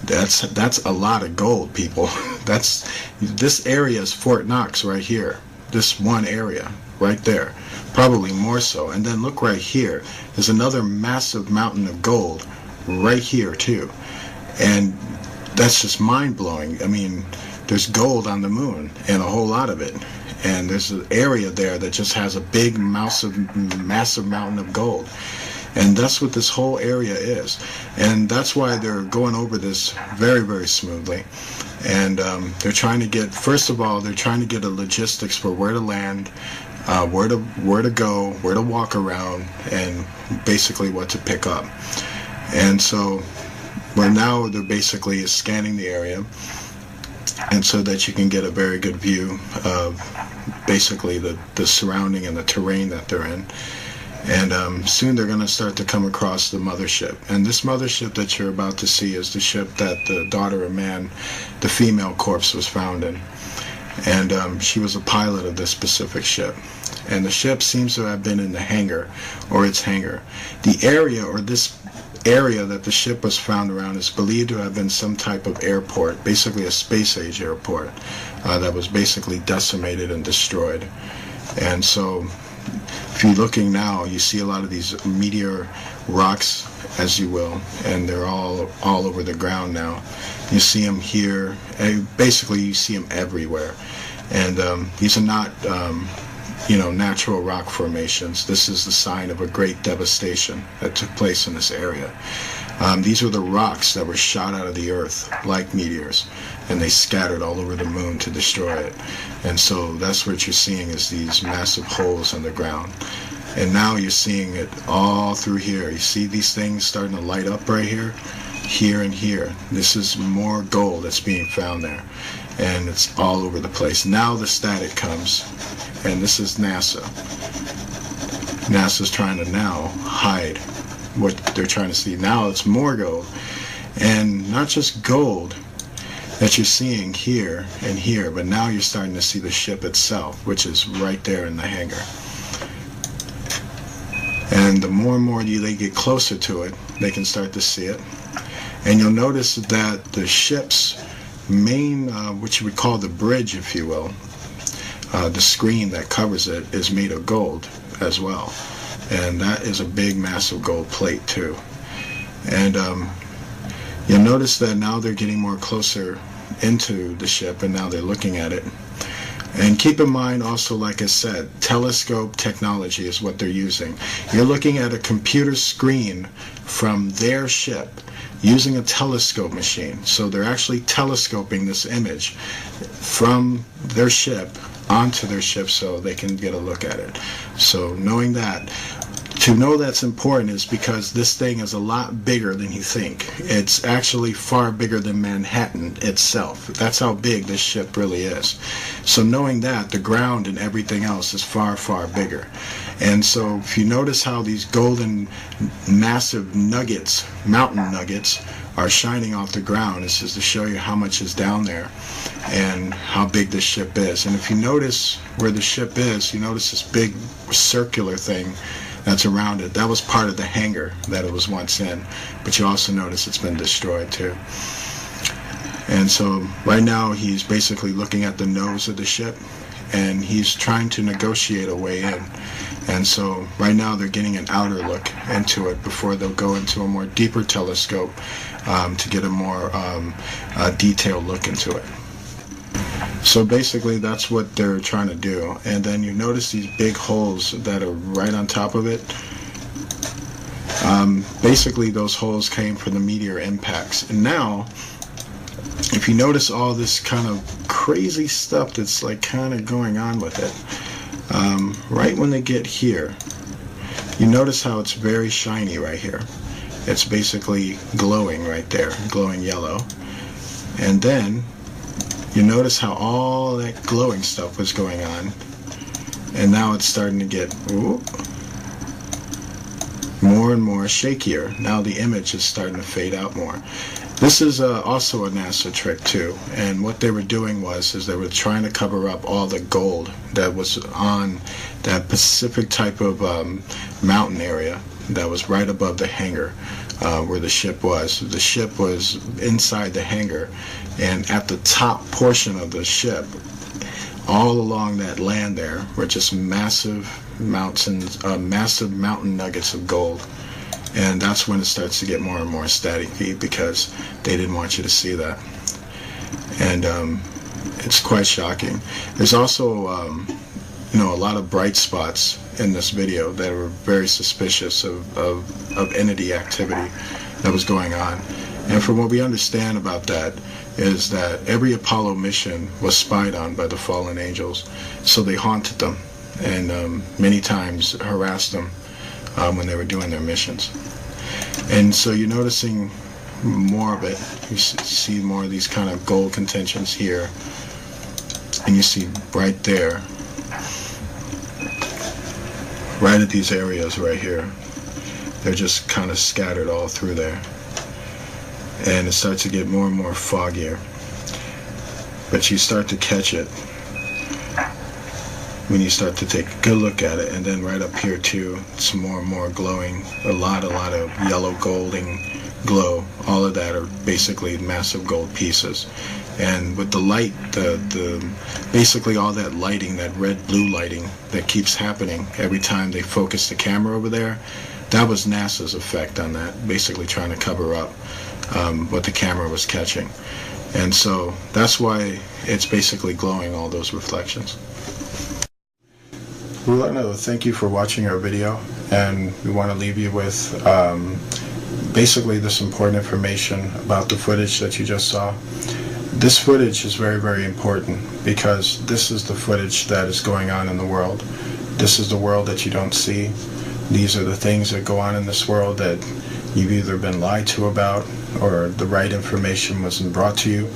That's a lot of gold, people. This area is Fort Knox right here. This one area right there, probably more so. And then look right here, there's another massive mountain of gold right here too. And that's just mind-blowing. I mean, there's gold on the moon, and a whole lot of it. And there's an area there that just has a big massive mountain of gold. And that's what this whole area is. And that's why they're going over this very, very smoothly. And they're trying to get, first of all, they're trying to get a logistics for where to land, where to go, where to walk around, and basically what to pick up. And so where now they're basically scanning the area, and so that you can get a very good view of basically the surrounding and the terrain that they're in. And soon they're going to start to come across the mothership. And this mothership that you're about to see is the ship that the daughter of man, the female corpse, was found in. And she was a pilot of this specific ship. And the ship seems to have been in the hangar, or its hangar. The area, or this area that the ship was found around, is believed to have been some type of airport, basically a space-age airport, that was basically decimated and destroyed. And so if you're looking now, you see a lot of these meteor rocks, as you will, and they're all over the ground now. You see them here, and basically you see them everywhere. And these are not natural rock formations. This is the sign of a great devastation that took place in this area. These were the rocks that were shot out of the earth like meteors, and they scattered all over the moon to destroy it. And so that's what you're seeing, is these massive holes in the ground. And now you're seeing it all through here. You see these things starting to light up right here, here and here. This is more gold that's being found there, and it's all over the place. Now the static comes, and this is NASA. NASA's trying to now hide what they're trying to see. Now it's more gold, and not just gold that you're seeing here and here, but now you're starting to see the ship itself, which is right there in the hangar. And the more and more they get closer to it, they can start to see it. And you'll notice that the ship's main, what you would call the bridge, if you will, the screen that covers it, is made of gold as well. And that is a big, massive gold plate too. And you'll notice that now they're getting more closer into the ship, and now they're looking at it. And keep in mind also, like I said, telescope technology is what they're using. You're looking at a computer screen from their ship using a telescope machine. So they're actually telescoping this image from their ship onto their ship so they can get a look at it. So knowing that, to know that's important is because this thing is a lot bigger than you think. It's actually far bigger than Manhattan itself. That's how big this ship really is. So knowing that, the ground and everything else is far, far bigger. And so if you notice how these golden massive nuggets, mountain nuggets, are shining off the ground, it's just to show you how much is down there and how big this ship is. And if you notice where the ship is, you notice this big circular thing that's around it. That was part of the hangar that it was once in, but you also notice it's been destroyed too. And so right now he's basically looking at the nose of the ship and he's trying to negotiate a way in. And so right now they're getting an outer look into it before they'll go into a more deeper telescope to get a more detailed look into it. So basically that's what they're trying to do. And then you notice these big holes that are right on top of it. Basically those holes came from the meteor impacts. And now, if you notice all this kind of crazy stuff that's like kind of going on with it, right when they get here, you notice how it's very shiny right here. It's basically glowing right there, glowing yellow. And then you notice how all that glowing stuff was going on, and now it's starting to get more and more shakier. Now the image is starting to fade out more. This is also a NASA trick too, and what they were doing is they were trying to cover up all the gold that was on that Pacific type of mountain area that was right above the hangar where the ship was. The ship was inside the hangar, and at the top portion of the ship, all along that land there, were just massive mountains, massive mountain nuggets of gold. And that's when it starts to get more and more staticky because they didn't want you to see that. And it's quite shocking. There's also, a lot of bright spots in this video that were very suspicious of entity activity that was going on. And from what we understand about that is that every Apollo mission was spied on by the fallen angels. So they haunted them and many times harassed them when they were doing their missions. And so you're noticing more of it. You see more of these kind of gold contentions here, and you see right there, right at these areas right here, they're just kind of scattered all through there, and it starts to get more and more foggier, but you start to catch it when you start to take a good look at it. And then right up here too, some more and more glowing, a lot of yellow golding glow. All of that are basically massive gold pieces. And with the light, basically all that lighting, that red-blue lighting that keeps happening every time they focus the camera over there, that was NASA's effect on that, basically trying to cover up what the camera was catching. And so that's why it's basically glowing all those reflections. We want to thank you for watching our video, and we want to leave you with basically this important information about the footage that you just saw. This footage is very, very important because this is the footage that is going on in the world. This is the world that you don't see. These are the things that go on in this world that you've either been lied to about or the right information wasn't brought to you,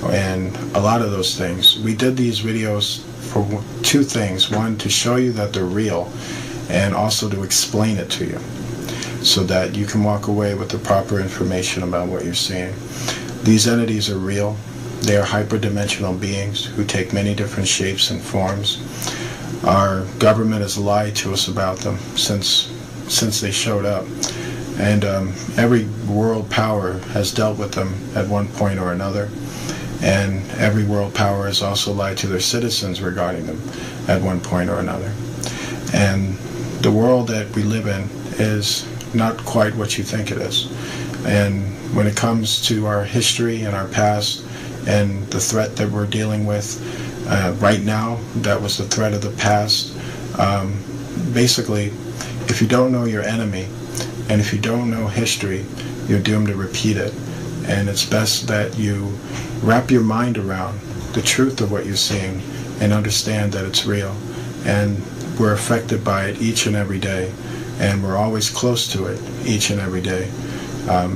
and a lot of those things. We did these videos for two things. One, to show you that they're real, and also to explain it to you so that you can walk away with the proper information about what you're seeing. These entities are real. They are hyperdimensional beings who take many different shapes and forms. Our government has lied to us about them since they showed up, and every world power has dealt with them at one point or another. And every world power has also lied to their citizens regarding them at one point or another. And the world that we live in is not quite what you think it is. And when it comes to our history and our past and the threat that we're dealing with, Right now, that was the threat of the past. Basically, if you don't know your enemy, and if you don't know history, you're doomed to repeat it. And it's best that you wrap your mind around the truth of what you're seeing and understand that it's real. And we're affected by it each and every day, and we're always close to it each and every day.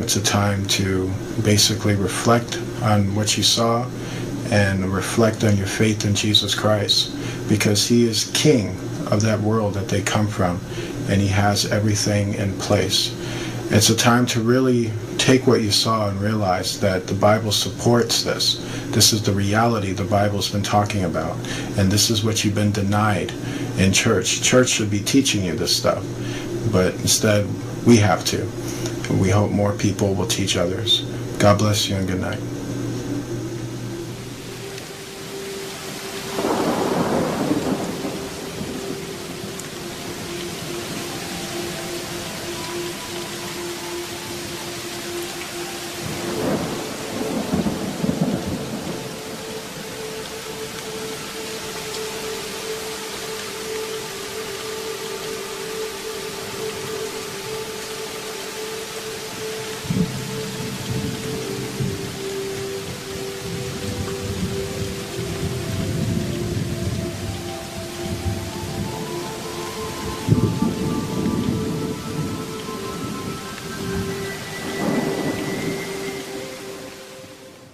It's a time to basically reflect on what you saw and reflect on your faith in Jesus Christ, because he is king of that world that they come from, and he has everything in place. It's a time to really take what you saw and realize that the Bible supports this. This is the reality the Bible's been talking about, and this is what you've been denied in church. Church should be teaching you this stuff, but instead we have to. We hope more people will teach others. God bless you and good night.